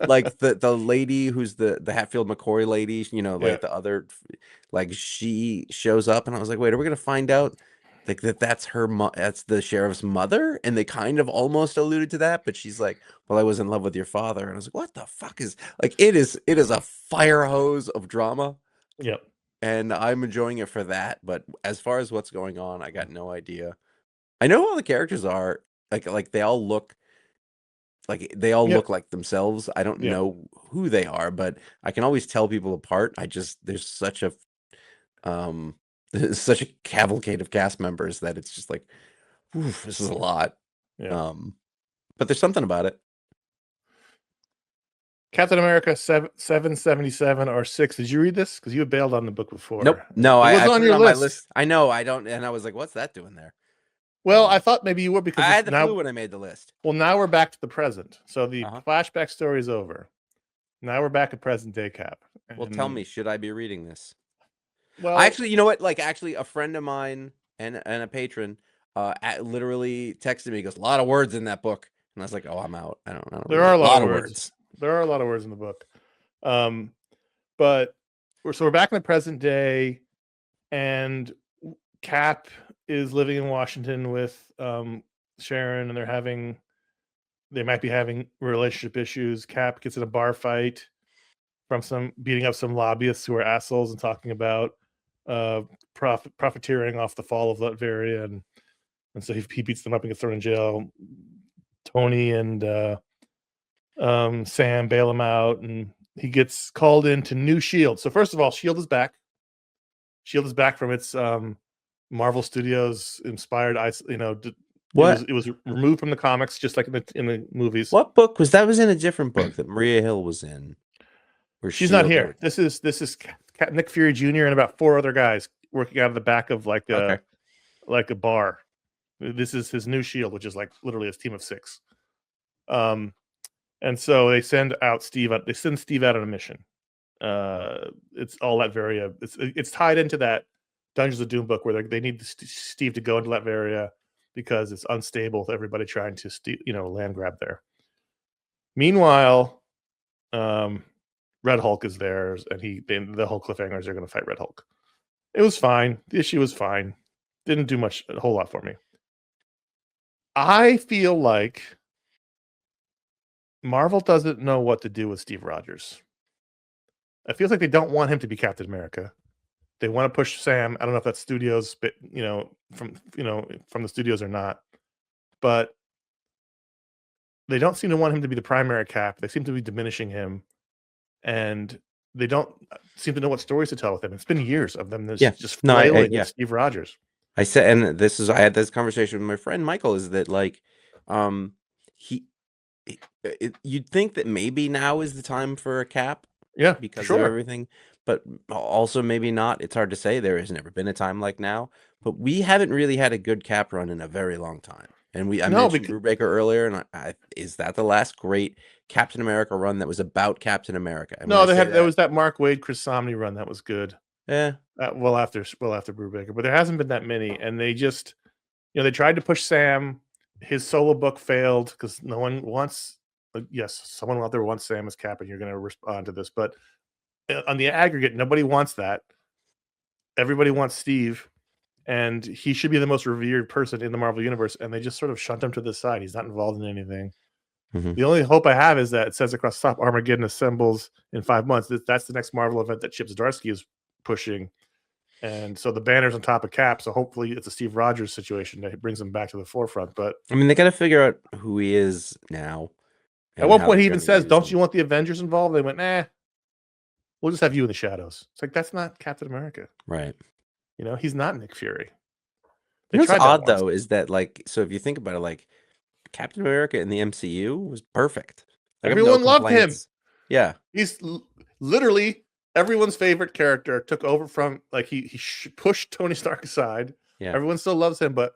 Like the lady who's the Hatfield McCoy lady, you know, like the other, like she shows up and I was like, wait, are we gonna find out like that's her that's the sheriff's mother? And they kind of almost alluded to that, but she's like, well, I was in love with your father. And I was like, what the fuck is like it is a fire hose of drama. Yep. And I'm enjoying it for that. But as far as what's going on, I got no idea. I know all the characters are like they all look look like themselves. I don't know who they are, but I can always tell people apart. There's such a such a cavalcade of cast members that it's just like, oof, this is a lot. Yeah. But there's something about it. Captain America 777 or 6. Did you read this? Because you had bailed on the book before. Nope. No, it I was on your my list. list. I know I don't, and I was like, what's that doing there? Well, I thought maybe you would because I had the flu when I made the list. Well, now we're back to the present. So the flashback story is over. Now we're back at present day Cap. Well, tell me, should I be reading this? Well, actually, you know what? Like, actually, a friend of mine and a patron literally texted me. He goes, a lot of words in that book, and I was like, oh, I'm out. I don't know. There are a lot of words. There are a lot of words in the book. But we're back in the present day, and Cap is living in Washington with Sharon, and they might be having relationship issues. Cap gets in a bar fight from beating up some lobbyists who are assholes and talking about profiteering off the fall of Latveria, and so he beats them up and gets thrown in jail. Tony and Sam bail him out, and he gets called into New Shield. So first of all, Shield is back. Shield is back from its Marvel Studios inspired. It was removed from the comics, just like in the movies. What book was that? Was in a different book that Maria Hill was in. She's not here. This is Nick Fury Jr. and about 4 other guys working out of the back of like a bar. This is his new Shield, which is like literally his team of 6. And so they send Steve out on a mission. It's all Latveria. It's tied into that Dungeons of Doom book where they need Steve to go into Latveria because it's unstable with everybody trying to land grab there. Meanwhile, Red Hulk is there, and the whole cliffhanger is they're going to fight Red Hulk. It was fine. The issue was fine. Didn't do a whole lot for me. I feel like Marvel doesn't know what to do with Steve Rogers. It feels like they don't want him to be Captain America. They want to push Sam. I don't know if that's studios, but from the studios or not. But they don't seem to want him to be the primary Cap. They seem to be diminishing him, and they don't seem to know what stories to tell with him. It's been years of them just flailing with Steve Rogers. I said, and I had this conversation with my friend Michael. Is that like, you'd think that maybe now is the time for a Cap, because of everything, but also maybe not. It's hard to say. There has never been a time like now, but we haven't really had a good Cap run in a very long time. And I mentioned Brubaker earlier, and is that the last great Captain America run that was about Captain America? And no, there was that Mark Waid Chris Samnee run that was good. Yeah. Well after Brubaker, but there hasn't been that many, and they just they tried to push Sam. His solo book failed because no one wants. Yes, someone out there wants Sam as Cap, and you're going to respond to this, but on the aggregate, nobody wants that. Everybody wants Steve, and he should be the most revered person in the Marvel universe, and they just sort of shunt him to the side. He's not involved in anything. Mm-hmm. The only hope I have is that it says across the top, Armageddon assembles in 5 months. That's the next Marvel event that Chip Zdarsky is pushing, and so the banner's on top of Cap. So hopefully, it's a Steve Rogers situation that brings him back to the forefront. But I mean, they got to figure out who he is now. At one point, he even says, "Don't you want the Avengers involved?" They went, "Nah, we'll just have you in the shadows." It's like that's not Captain America, right? He's not Nick Fury. They What's tried that odd once. though is that so if you think about it, Captain America in the MCU was perfect. I have no Everyone loved him. complaints. Yeah, He's literally everyone's favorite character. Took over from he pushed Tony Stark aside. yeah. Everyone still loves him, but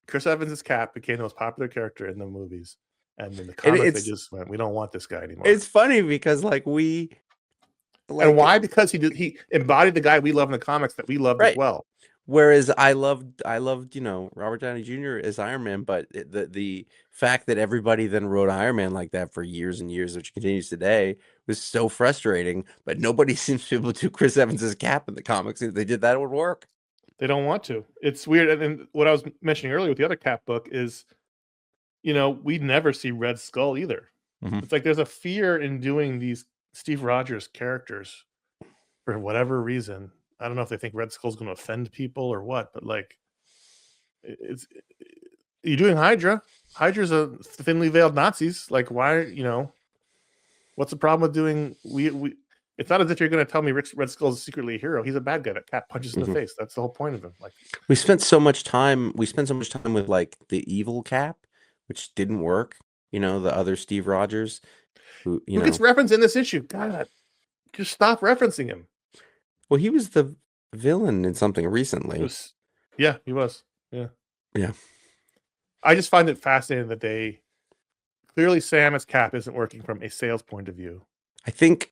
Chris Evans' Cap became the most popular character in the movies, and in the comics they just went, "We don't want this guy anymore." It's funny because and why? Because he embodied the guy we love in the comics that we loved as well. Whereas I loved Robert Downey Jr. as Iron Man, but the fact that everybody then wrote Iron Man like that for years and years, which continues today, was so frustrating. But nobody seems to be able to do Chris Evans' Cap in the comics. If they did that, it would work. They don't want to. It's weird. And what I was mentioning earlier with the other Cap book is, we'd never see Red Skull either. It's like there's a fear in doing these Steve Rogers characters for whatever reason. I don't know if they think Red Skull's going to offend people or what, but you're doing Hydra. Hydra's a thinly veiled Nazis. Why? What's the problem with doing? It's not as if you're going to tell me Red Skull's secretly a hero. He's a bad guy that Cap punches in the face. That's the whole point of him. We spent so much time with the evil Cap, which didn't work. The other Steve Rogers, who gets referenced in this issue. God, just stop referencing him. Well, he was the villain in something recently. He was. Yeah. I just find it fascinating that clearly Sam as Cap isn't working from a sales point of view. I think.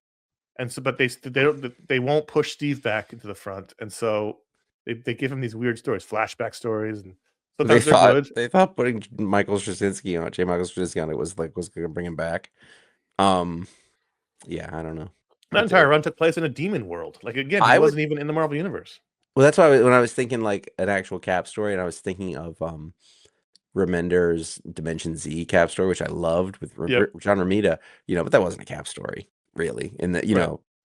And so, but they won't push Steve back into the front, and so they give him these weird stories, flashback stories, and sometimes they're good. They thought putting J. Michael Straczynski on it was going to bring him back. Yeah, I don't know. That entire run took place in a demon world. Again, he wasn't even in the Marvel universe. Well, that's why when I was thinking an actual Cap story, and I was thinking of Remender's Dimension Z Cap story, which I loved with John Romita, but that wasn't a Cap story. Really, in the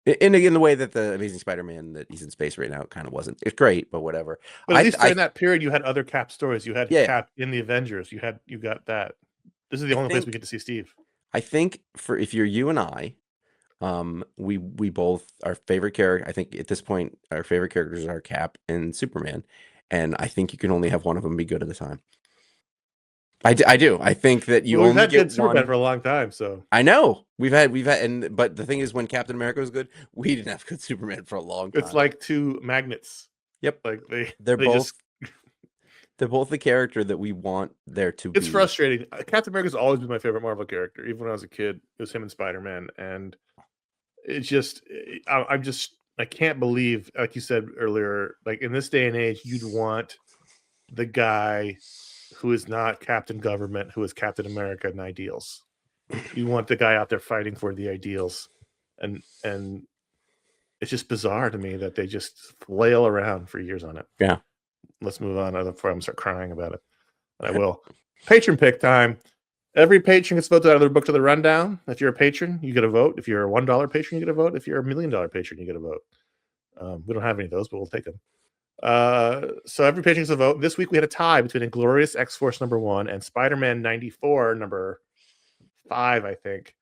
in the way that the Amazing Spider-Man that he's in space right now kind of wasn't. It's great, but whatever. But at least during that period, you had other Cap stories. You had Cap in the Avengers. You got that. This is the only place we get to see Steve. I think if you're you and I, we both our favorite character. I think at this point our favorite characters are Cap and Superman, and I think you can only have one of them be good at a time. I do. I think that we've had good Superman for a long time, so I know we've had, but the thing is, when Captain America was good, we didn't have good Superman for a long time. It's like two magnets. Yep, they're both the character that we want there to be. It's frustrating. Captain America's always been my favorite Marvel character, even when I was a kid. It was him and Spider-Man, and it's just I can't believe, like you said earlier, in this day and age, you'd want the guy who is not Captain Government, who is Captain America and ideals. You want the guy out there fighting for the ideals, and it's just bizarre to me that they just flail around for years on it. Yeah. Let's move on before I'm start crying about it. And I will. Patron pick time. Every patron gets voted out of their book to the rundown. If you're a patron, you get a vote. If you're a $1 patron, you get a vote. If you're a $1 million patron, you get a vote. We don't have any of those, but we'll take them. So every patron gets a vote. This week we had a tie between Inglorious X-Force #1 and Spider-Man 94 #5, I think.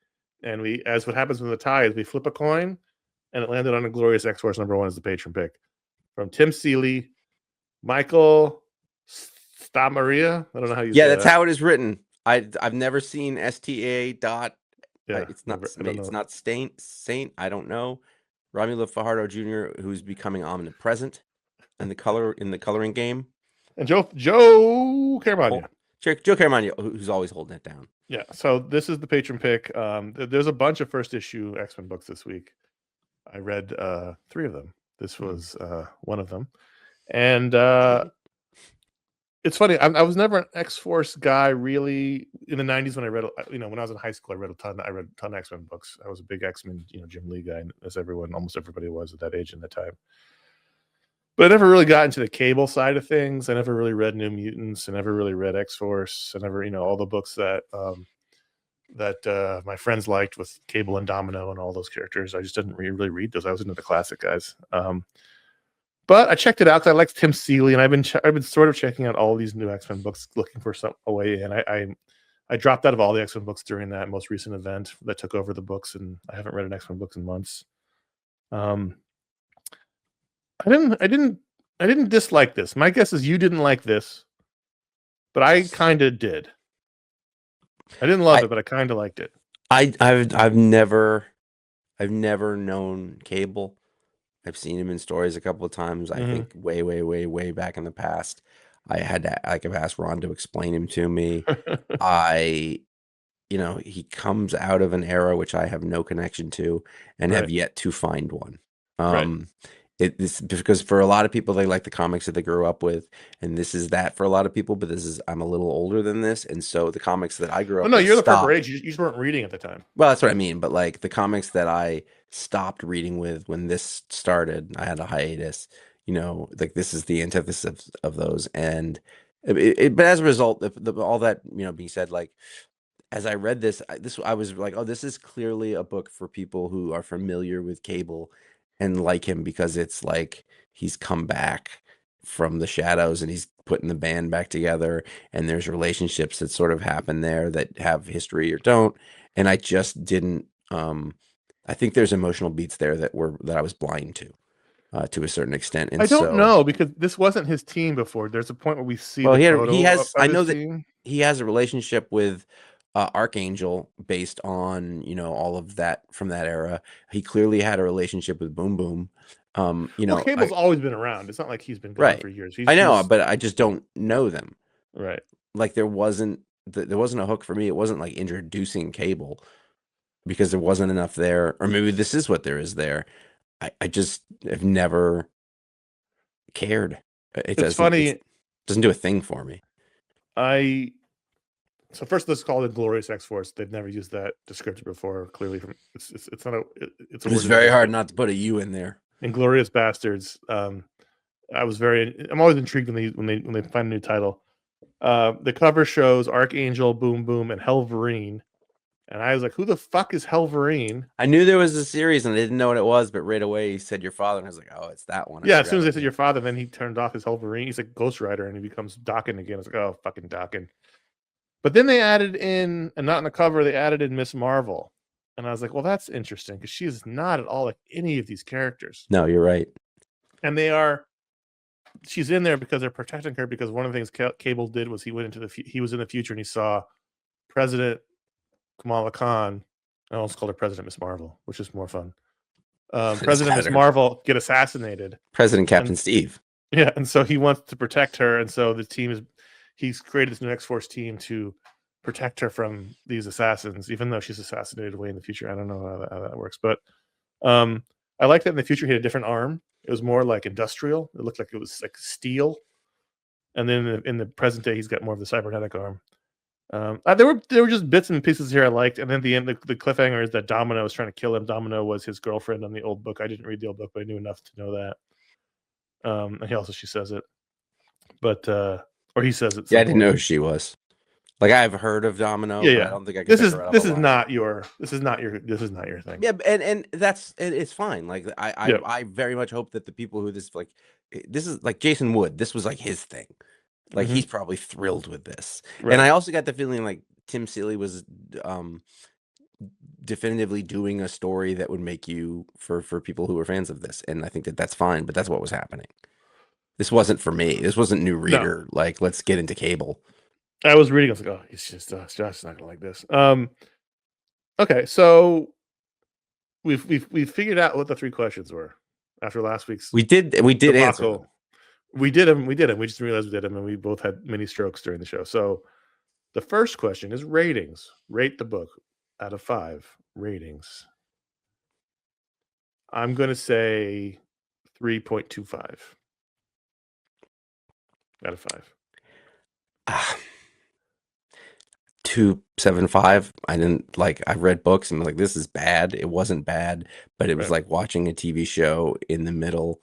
And as what happens with the tie is we flip a coin, and it landed on Inglorious X-Force #1 as the patron pick from Tim Seeley, Michael Stamaria. I don't know how you say that's how it is written. I've never seen STA dot. It's not Saint. I don't know. Romulo Fajardo Jr., who's becoming omnipresent in the coloring game, and Joe Caramagna. Joe Caramagna, who's always holding it down. Yeah. So this is the patron pick. There's a bunch of first issue X-Men books this week. I read 3 of them. This was one of them, and it's funny. I was never an X-Force guy really in the 90s when I read. When I was in high school, I read a ton of X-Men books. I was a big X-Men, Jim Lee guy, as almost everybody was at that age and that time. But I never really got into the Cable side of things. I never really read New Mutants. I never really read X-Force. I never, all the books that my friends liked with Cable and Domino and all those characters. I just didn't really read those. I was into the classic guys. But I checked it out because I liked Tim Seeley, and I've been sort of checking out all these new X-Men books, looking for a way in. I dropped out of all the X-Men books during that most recent event that took over the books, and I haven't read an X-Men books in months. I didn't I didn't dislike this. My guess is you didn't like this, but I kind of did. I didn't love it, but I kind of liked it. I've never known Cable. I've seen him in stories a couple of times. I think way back in the past. I've asked Ron to explain him to me. He comes out of an era which I have no connection to and have yet to find one. It's because for a lot of people, they like the comics that they grew up with, and this is that for a lot of people. But I'm a little older than this, and so the comics that I grew up Well, no, with you're the stopped. proper age. You just weren't reading at the time. Well, that's what I mean. But like the comics that I stopped reading with when this started, I had a hiatus. Like this is the antithesis of those. And but as a result, all that being said, like as I read this, I was like, oh, this is clearly a book for people who are familiar with Cable and like him because it's like he's come back from the shadows and he's putting the band back together, and there's relationships that sort of happen there that have history or don't. And I just didn't. I think there's emotional beats there that I was blind to a certain extent. And I don't know because this wasn't his team before. There's a point where we see the photo he has. of I know his that team. he has a relationship with Archangel based on all of that from that era. He clearly had a relationship with Boom Boom. Well, Cable's always been around. It's not like he's been gone Right. for years. I know, but I just don't know them. Right. Like there wasn't a hook for me. It wasn't like introducing Cable because there wasn't enough there, or maybe this is what there is there. I just have never cared. It's funny. It doesn't do a thing for me. So first, let's call it Inglorious X-Force. They've never used that descriptor before. Clearly, it's not a. It's very hard not to put a U in there. Inglorious Bastards. I'm always intrigued when they find a new title. The cover shows Archangel, Boom Boom, and Helverine, and I was like, "Who the fuck is Helverine?" I knew there was a series and I didn't know what it was, but right away he said your father, and I was like, "Oh, it's that one." Yeah, as soon as they said your father, then he turned off his Helverine. He's like Ghost Rider, and he becomes Daken again. I was like, "Oh, fucking Daken." But then they added in, and not in the cover, they added in Miss Marvel. And I was like, well, that's interesting because she is not at all like any of these characters. No, you're right. And she's in there because they're protecting her because one of the things Cable did was he was in the future and he saw President Kamala Khan. I almost called her President Miss Marvel, which is more fun. President Miss Marvel get assassinated. President Captain Steve. Yeah, and so he wants to protect her. And so the team he's created this new X-Force team to protect her from these assassins, even though she's assassinated way in the future. I don't know how that works, but I like that in the future he had a different arm. It was more like industrial. It looked like it was like steel. And then in the present day, he's got more of the cybernetic arm. There were just bits and pieces here I liked. And then at the end, the cliffhanger is that Domino was trying to kill him. Domino was his girlfriend on the old book. I didn't read the old book, but I knew enough to know that. And she says it. But or he says it. Yeah, I didn't know who she was. Like I've heard of Domino. Yeah. I don't think I can. This is not your thing. Yeah, and it's fine. Like I very much hope that the people who this is like Jason Wood. This was like his thing. Like he's probably thrilled with this. Right. And I also got the feeling like Tim Seeley was definitively doing a story that would make you for people who were fans of this. And I think that's fine. But that's what was happening. This wasn't for me. This wasn't new reader. No. Like, let's get into Cable. I was reading. I was like, oh, he's just Josh's not gonna like this. Okay, so we've figured out what the 3 questions were after last week's. We did answer them. We did them. We just realized we did them, and we both had mini strokes during the show. So the first question is ratings. Rate the book out of 5 ratings. I'm going to say 3.25 out of 5. 2.75. I didn't like. I read books and like this is bad. It wasn't bad, but it was like watching a TV show in the middle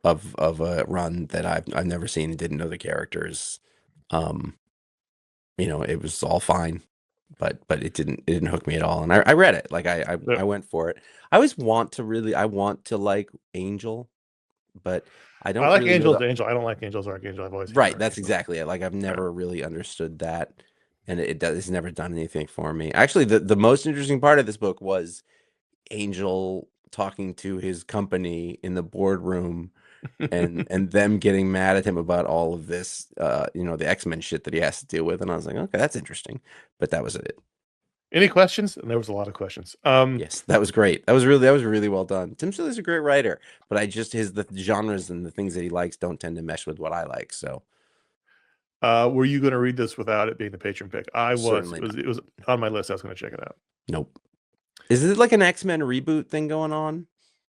of a run that I've never seen and didn't know the characters. It was all fine, but it didn't hook me at all. And I read it. Like I went for it. I want to like Angel, but I don't. I like Angel to Angel. I don't like Angel's Archangel. I've always right. That's exactly it. Like I've never really understood that. And it's never done anything for me. Actually, the most interesting part of this book was Angel talking to his company in the boardroom and them getting mad at him about all of this, the X-Men shit that he has to deal with. And I was like, okay, that's interesting. But that was it. Any questions? And there was a lot of questions. Yes, that was great. That was really well done. Tim Schafer's a great writer, but the genres and the things that he likes don't tend to mesh with what I like. So, were you going to read this without it being the patron pick? I was. Certainly It was on my list. I was going to check it out. Nope. Is it like an X-Men reboot thing going on?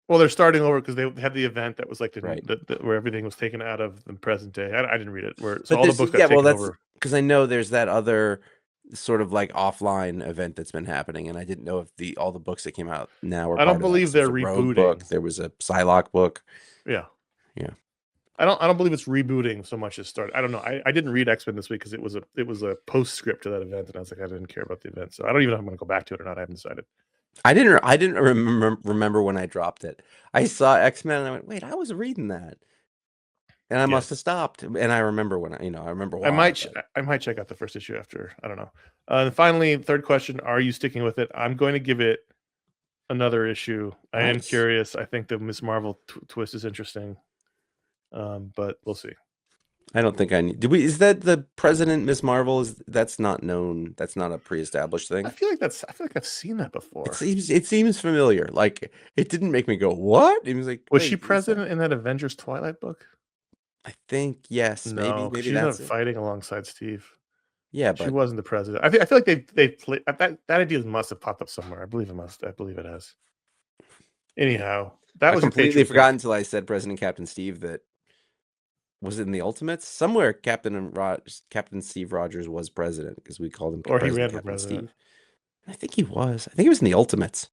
Well, they're starting over because they had the event that was like Right. where everything was taken out of the present day. I didn't read it. But So all the books got taken over. Because I know there's that other sort of like offline event that's been happening, and I didn't know if all the books that came out now are. I don't believe they're rebooting. rebooting. There was a Psylocke book. Yeah. Yeah. I don't believe it's rebooting so much as start. I don't know. I didn't read X-Men this week because it was a postscript to that event, and I was like, I didn't care about the event, so I don't even know if I'm going to go back to it or not. I haven't decided. I didn't remember when I dropped it. I saw X-Men and I went, wait, I was reading that, and I must have stopped. And I remember I remember why. I might check out the first issue after. I don't know. And finally, third question: are you sticking with it? I'm going to give it another issue. I am curious. I think the Ms. Marvel twist is interesting, but we'll see. I don't think I need. Is that the President Ms. Marvel? That's not known? That's not a pre-established thing. I feel like I've seen that before. It seems familiar. Like it didn't make me go, "What?" It was like, was she president in that Avengers Twilight book? I think yes. No, maybe she's not fighting alongside Steve. Yeah, but she wasn't the president. I feel like they played that idea must have popped up somewhere. I believe it must. I believe it has. Anyhow, that was completely forgotten until I said President Captain Steve. That was it in the Ultimates somewhere. Captain Steve Rogers was president because we called him. Or he ran for president. Steve. I think he was. I think he was in the Ultimates.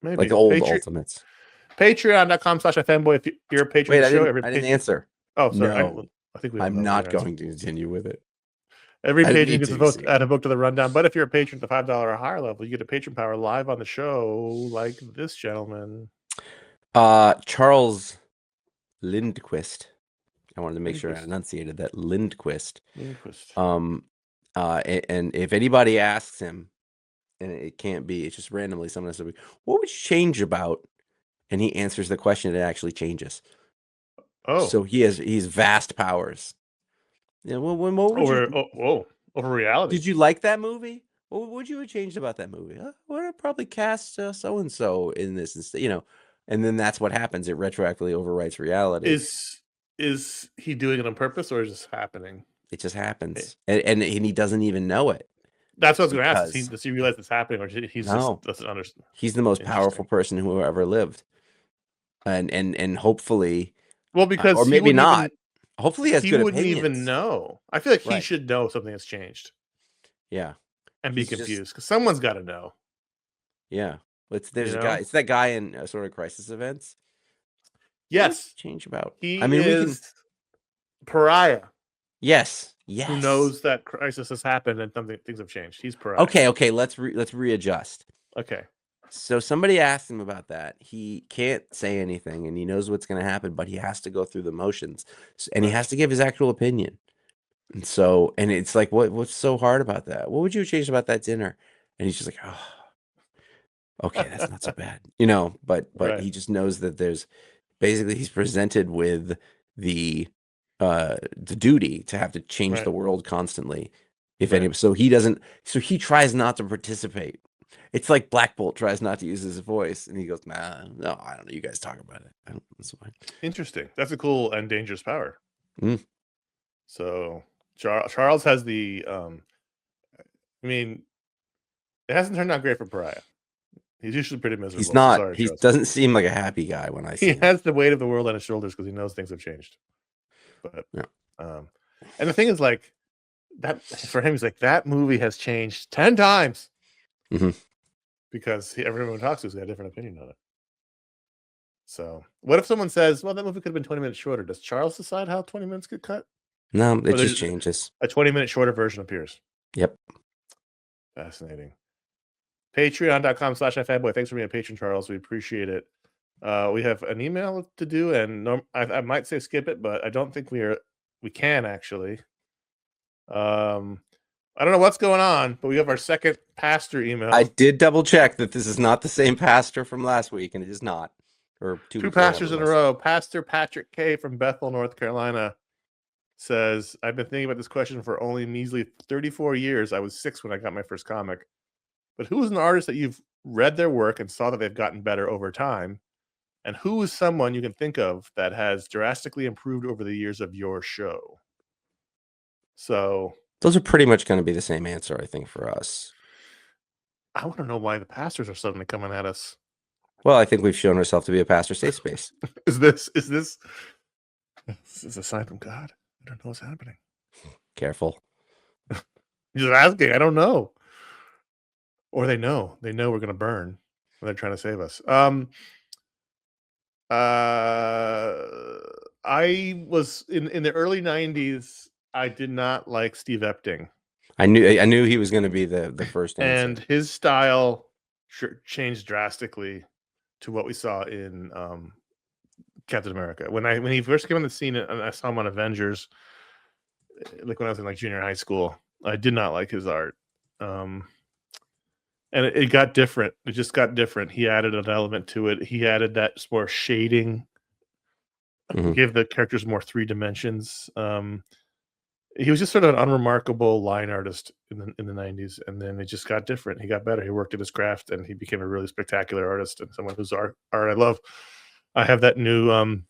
Maybe like the old Ultimates. Patreon.com/iFanboy if you're a patron of the show. I didn't answer. Oh, sorry. No. I think I'm not going to continue with it. Every patron gets a vote, add a book to the rundown. But if you're a patron at the $5 or higher level, you get a patron power live on the show, like this gentleman, Charles Lindquist. I wanted to make sure I enunciated that. Lindquist. And if anybody asks him, and it can't be, it's just randomly someone says, "What would you change about?" And he answers the question, it actually changes. Oh, so he's vast powers. Yeah. Well, what would over reality? Did you like that movie? What would you have changed about that movie? Well, I'd probably cast so and so in this instead. And then that's what happens. It retroactively overwrites reality. Is he doing it on purpose or is it just happening? It just happens, and he doesn't even know it. That's what I was going to ask. Does he realize it's happening, or he's just doesn't understand? He's the most powerful person who ever lived, and hopefully, well, because or maybe not. Hopefully, he has good opinions. He wouldn't even know. I feel like he should know something has changed. Yeah, and be confused because someone's got to know. Yeah, there's a guy. It's that guy in Assorted Crisis Events. Yes, change about. He is Pariah. Yes. Who knows that crisis has happened and things have changed? He's Pariah. Okay. Let's readjust. Okay. So somebody asked him about that. He can't say anything, and he knows what's going to happen, but he has to go through the motions, and he has to give his actual opinion. And so, and it's like, what's so hard about that? What would you change about that dinner? And he's just like, oh, okay, that's not so bad, But he just knows that there's basically he's presented with the duty to have to change the world constantly. So he tries not to participate. It's like Black Bolt tries not to use his voice, and he goes, "Nah, no, I don't know. You guys talk about it. That's fine." Interesting. That's a cool and dangerous power. So Charles has the. I mean, it hasn't turned out great for Pariah. He's usually pretty miserable. He's not. Sorry, he doesn't seem like a happy guy when I see him. He has the weight of the world on his shoulders because he knows things have changed. But and the thing is, like that for him, he's like that movie has changed 10 times. Because everyone talks to has got a different opinion on it. So, what if someone says, "Well, that movie could have been 20 minutes shorter"? Does Charles decide how 20 minutes get cut? No, it just changes. A 20-minute shorter version appears. Yep. Fascinating. Patreon.com/iFanboy. Thanks for being a patron, Charles. We appreciate it. We have an email to do, and I might say skip it, but I don't think we can actually. I don't know what's going on, but we have our second pastor email. I did double check that this is not the same pastor from last week, and it is not. Or 2 Two weeks or whatever pastors it in a was. row. Pastor Patrick K. from Bethel, North Carolina says, I've been thinking about this question for only measly 34 years. I was 6 when I got my first comic. But who is an artist that you've read their work and saw that they've gotten better over time? And who is someone you can think of that has drastically improved over the years of your show? So Those are pretty much going to be the same answer, I think, for us. I want to know why the pastors are suddenly coming at us. Well, I think we've shown ourselves to be a pastor safe space. Is this a sign from God? I don't know what's happening. Careful. Just asking. I don't know. Or they know. They know we're going to burn when they're trying to save us. I was in the early 90s. I did not like Steve Epting. I knew he was going to be the first answer. And his style changed drastically to what we saw in Captain America. When he first came on the scene and I saw him on Avengers, like when I was in like junior high school, I did not like his art. And it got different. It just got different. He added an element to it. He added that more shading, give the characters more 3 dimensions. He was just sort of an unremarkable line artist in the 90s, and then it just got different. He got better. He worked at his craft, and he became a really spectacular artist and someone whose art I love. I have that new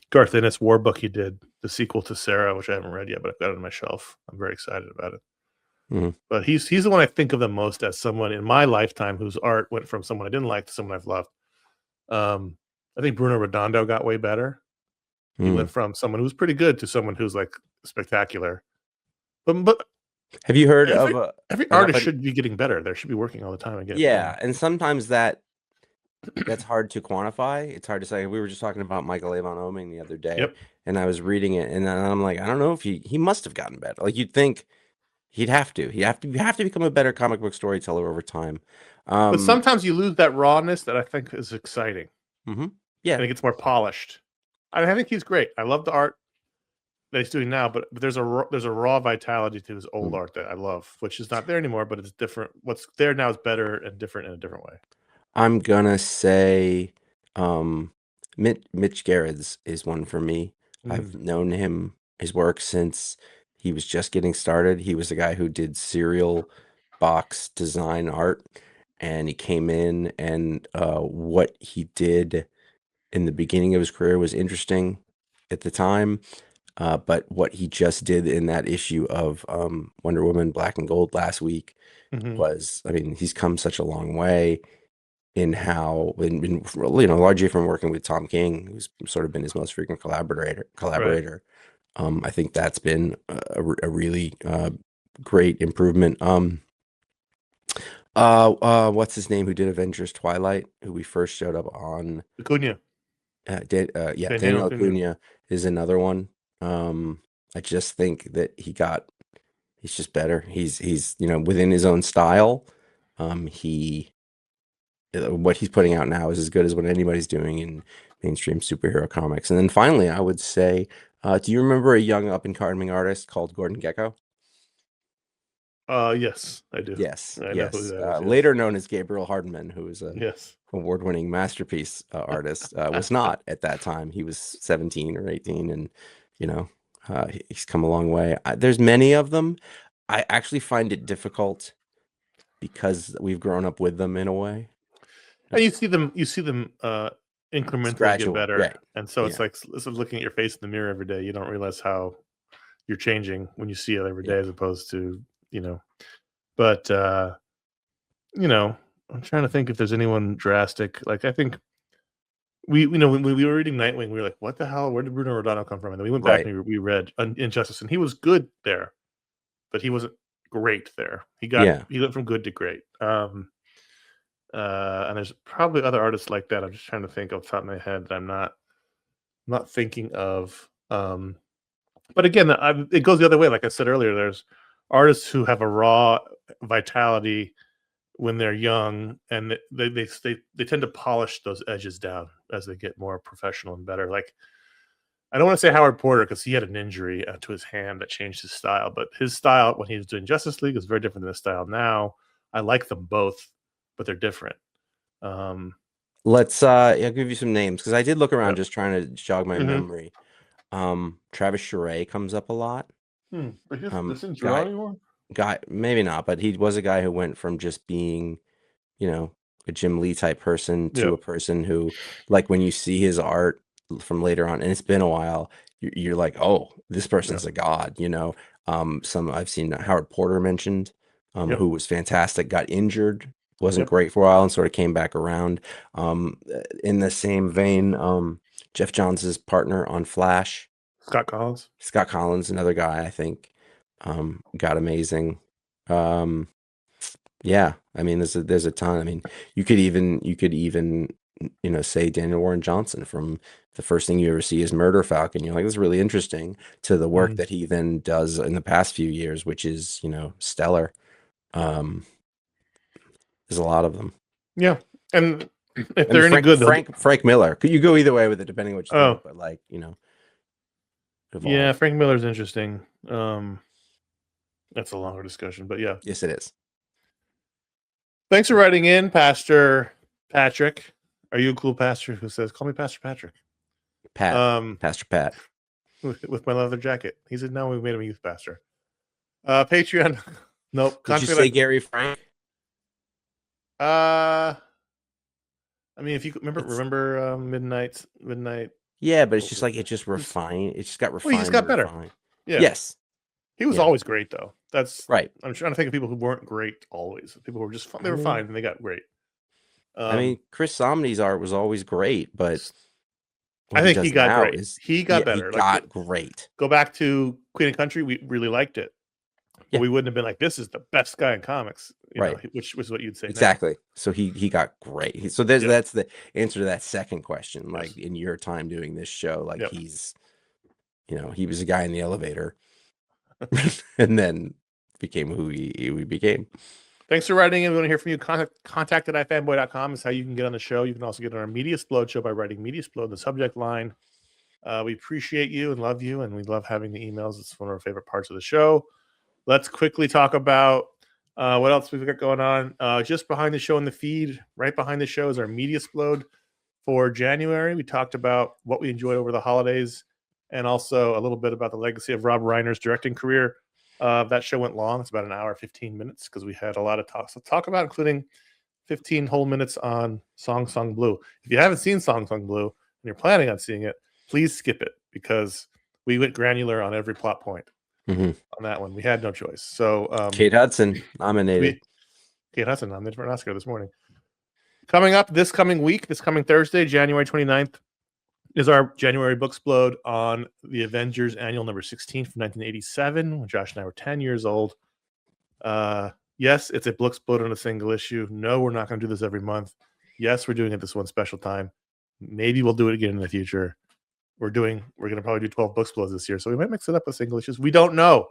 Garth Ennis war book he did, the sequel to Sarah, which I haven't read yet, but I've got it on my shelf. I'm very excited about it. But he's the one I think of the most as someone in my lifetime whose art went from someone I didn't like to someone I've loved. I think Bruno Redondo got way better. He went from someone who's pretty good to someone who's like spectacular. But have you heard of every artist should be getting better? They should be working all the time again. Yeah, and sometimes that's hard to quantify. It's hard to say. We were just talking about Michael Avon Oeming the other day, and I was reading it, and I'm like, I don't know if he must have gotten better. Like you'd think he'd have to. You have to become a better comic book storyteller over time. But sometimes you lose that rawness that I think is exciting. Yeah, and it gets more polished. I think he's great. I love the art that he's doing now, but there's a raw vitality to his old art that I love, which is not there anymore, but it's different. What's there now is better and different in a different way. I'm gonna say Mitch Gerrits is one for me. I've known his work since he was just getting started. He was the guy who did serial box design art, and he came in, and what he did in the beginning of his career was interesting at the time. But what he just did in that issue of Wonder Woman Black and Gold last week was, I mean, he's come such a long way in how, largely from working with Tom King, who's sort of been his most frequent collaborator. Right. I think that's been a really great improvement. What's his name? Who did Avengers Twilight? Who we first showed up on? Acuna. Daniel Acuna is another one. I just think that he's just better. He's within his own style. What he's putting out now is as good as what anybody's doing in mainstream superhero comics. And then finally, I would say, do you remember a young up and coming artist called Gordon Gekko? Yes, I do. Yes, I yes. know who that is, yes. Later known as Gabriel Hardman, who is a yes. award-winning masterpiece artist, was not at that time. He was 17 or 18, and he's come a long way. There's many of them. I actually find it difficult because we've grown up with them in a way. And you see them incrementally get better, right. And so it's like looking at your face in the mirror every day. You don't realize how you're changing when you see it every day, as opposed to But I'm trying to think if there's anyone drastic. Like I think when we were reading Nightwing, we were like, "What the hell? Where did Bruno Redondo come from?" And then we went back and we read Injustice, and he was good there, but he wasn't great there. He went from good to great. And there's probably other artists like that. I'm just trying to think off the top of my head that I'm not thinking of. But again, it goes the other way. Like I said earlier, there's artists who have a raw vitality when they're young, and they tend to polish those edges down as they get more professional and better. Like I don't want to say Howard Porter because he had an injury to his hand that changed his style, but his style when he was doing Justice League is very different than his style now. I like them both, but they're different. Let's I'll give you some names because I did look around Yep. just trying to jog my Mhm. memory. Travis Charest comes up a lot. But this isn't draw anymore? Guy, maybe not, but he was a guy who went from just being, you know, a Jim Lee type person to Yep. a person who, like, when you see his art from later on, and it's been a while, you're like, oh, this person's a god, you know. Some I've seen Howard Porter mentioned, Yep. who was fantastic, got injured, wasn't Yep. great for a while, and sort of came back around. In the same vein, Jeff Johns' partner on Flash, Scott Collins, another guy I think, got amazing. Yeah, I mean, there's a ton. I mean, you could even you know, say Daniel Warren Johnson from the first thing you ever see is Murder Falcon. You're like, this is really interesting, to the work that he then does in the past few years, which is, you know, stellar. There's a lot of them. Yeah, and if I they're mean, any good, Frank Miller. You go either way with it, depending what you think. But like, you know, yeah, Frank Miller's interesting. That's a longer discussion, but yeah. Yes, it is. Thanks for writing in, Pastor Patrick. Are you a cool pastor who says, "Call me Pastor Patrick"? Pastor Pat. With my leather jacket. He said, "No, we made him a youth pastor." Patreon. Nope. Did you say Gary Frank? I mean, if you remember Midnight. Yeah, but it's just like it just refined. It just got refined. Well, he just got better. Yeah. Yes. He was always great, though. That's right. I'm trying to think of people who weren't great always. People who were just fun. They were fine and they got great. I mean, Chris Somney's art was always great, but I think he got great. He got better. He got great. Go back to Queen and Country. We really liked it. Yeah. We wouldn't have been like, this is the best guy in comics, you know, which was what you'd say. Exactly. Now. So he got great. So that's the answer to that second question. Like in your time doing this show, like he's, you know, he was a guy in the elevator and then became who he became. Thanks for writing in. We want to hear from you. Contact at iFanboy.com is how you can get on the show. You can also get on our Media Explode show by writing Media Explode in the subject line. We appreciate you and love you, and we love having the emails. It's one of our favorite parts of the show. Let's quickly talk about what else we've got going on. Just behind the show in the feed, right behind the show is our Media Explode for January. We talked about what we enjoyed over the holidays and also a little bit about the legacy of Rob Reiner's directing career. That show went long. It's about an hour, 15 minutes, because we had a lot of talks to talk about, including 15 whole minutes on Song Song Blue. If you haven't seen Song Song Blue and you're planning on seeing it, please skip it because we went granular on every plot point on that one. We had no choice. So Kate Hudson nominated. Kate Hudson nominated for an Oscar this morning. Coming up this coming Thursday, January 29th, is our January Booksplode on the Avengers annual number 16 from 1987, when Josh and I were 10 years old. Yes, it's a Booksplode on a single issue. No, we're not going to do this every month. Yes, we're doing it this one special time. Maybe we'll do it again in the future. We're going to probably do 12 Booksplodes this year, so we might mix it up with single issues. We don't know.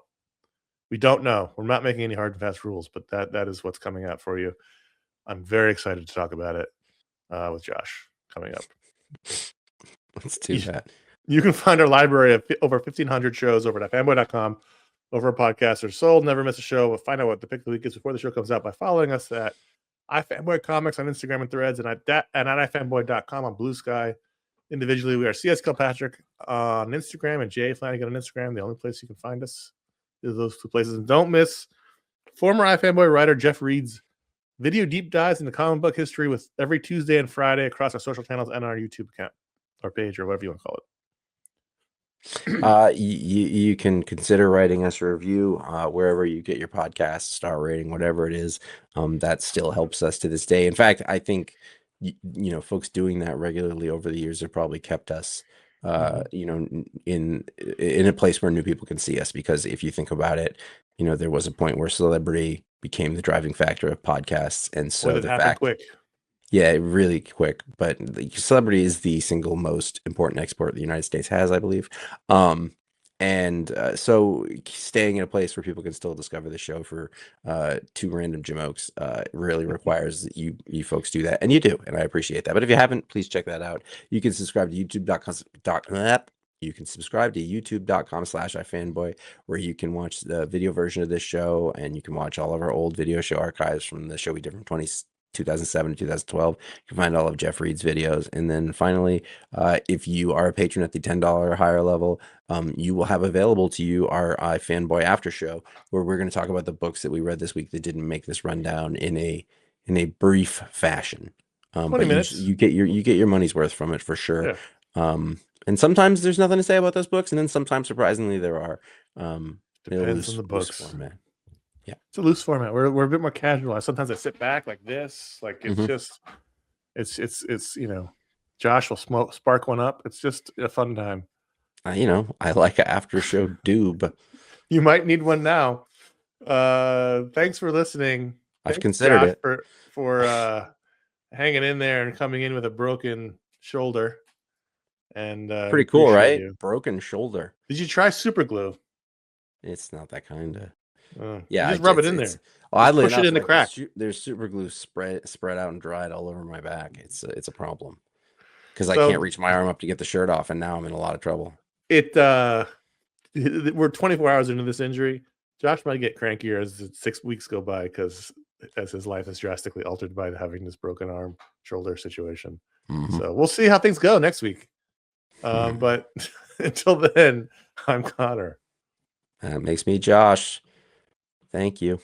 We're not making any hard and fast rules, but that is what's coming out for you. I'm very excited to talk about it with Josh coming up. Let's do that. You can find our library of over 1,500 shows over at iFanboy.com. Over our podcasts are sold. Never miss a show. We'll find out what the pick of the week is before the show comes out by following us at iFanboy Comics on Instagram and Threads, and at iFanboy.com on Blue Sky. Individually, we are CS Kilpatrick on Instagram and Jay Flanagan on Instagram. The only place you can find us is those two places. And don't miss former iFanboy writer Jeff Reed's video deep dives into comic book history with every Tuesday and Friday across our social channels and our YouTube account or page or whatever you want to call it. You can consider writing us a review wherever you get your podcast, star rating, whatever it is. That still helps us to this day. In fact, I think you know, folks doing that regularly over the years have probably kept us you know, in a place where new people can see us, because if you think about it, you know, there was a point where celebrity became the driving factor of podcasts, and so the fact quick. Yeah, really quick. But celebrity is the single most important export the United States has, I believe. So staying in a place where people can still discover the show for two random jamokes really requires that you folks do that, and you do, and I appreciate that. But if you haven't, please check that out. You can subscribe to youtube.com You can subscribe to youtube.com/iFanboy, where you can watch the video version of this show, and you can watch all of our old video show archives from the show we did from 2007 to 2012. You can find all of Jeff Reed's videos. And then finally, if you are a patron at the $10 or higher level, you will have available to you our iFanboy after show, where we're going to talk about the books that we read this week that didn't make this rundown in a brief fashion. 20 but minutes. you get your money's worth from it for sure. Yeah. And sometimes there's nothing to say about those books, and then sometimes surprisingly there are. Depends on the books. Format. Yeah, it's a loose format. We're a bit more casual. Sometimes I sit back like this, like it's just it's Josh will spark one up. It's just a fun time. I like an after show doob. You might need one now. Thanks for listening. I've considered Josh, for hanging in there and coming in with a broken shoulder. And pretty cool, right? Broken shoulder. Did you try super glue? It's not that kind of. Yeah, just rub it in there. Oddly push enough, it in the crack. There's super glue spread out and dried all over my back. It's a problem because I can't reach my arm up to get the shirt off, and now I'm in a lot of trouble. We're 24 hours into this injury. Josh might get crankier as 6 weeks go by because as his life is drastically altered by having this broken arm shoulder situation. So we'll see how things go next week. But until then, I'm Connor. That makes me Josh. Thank you.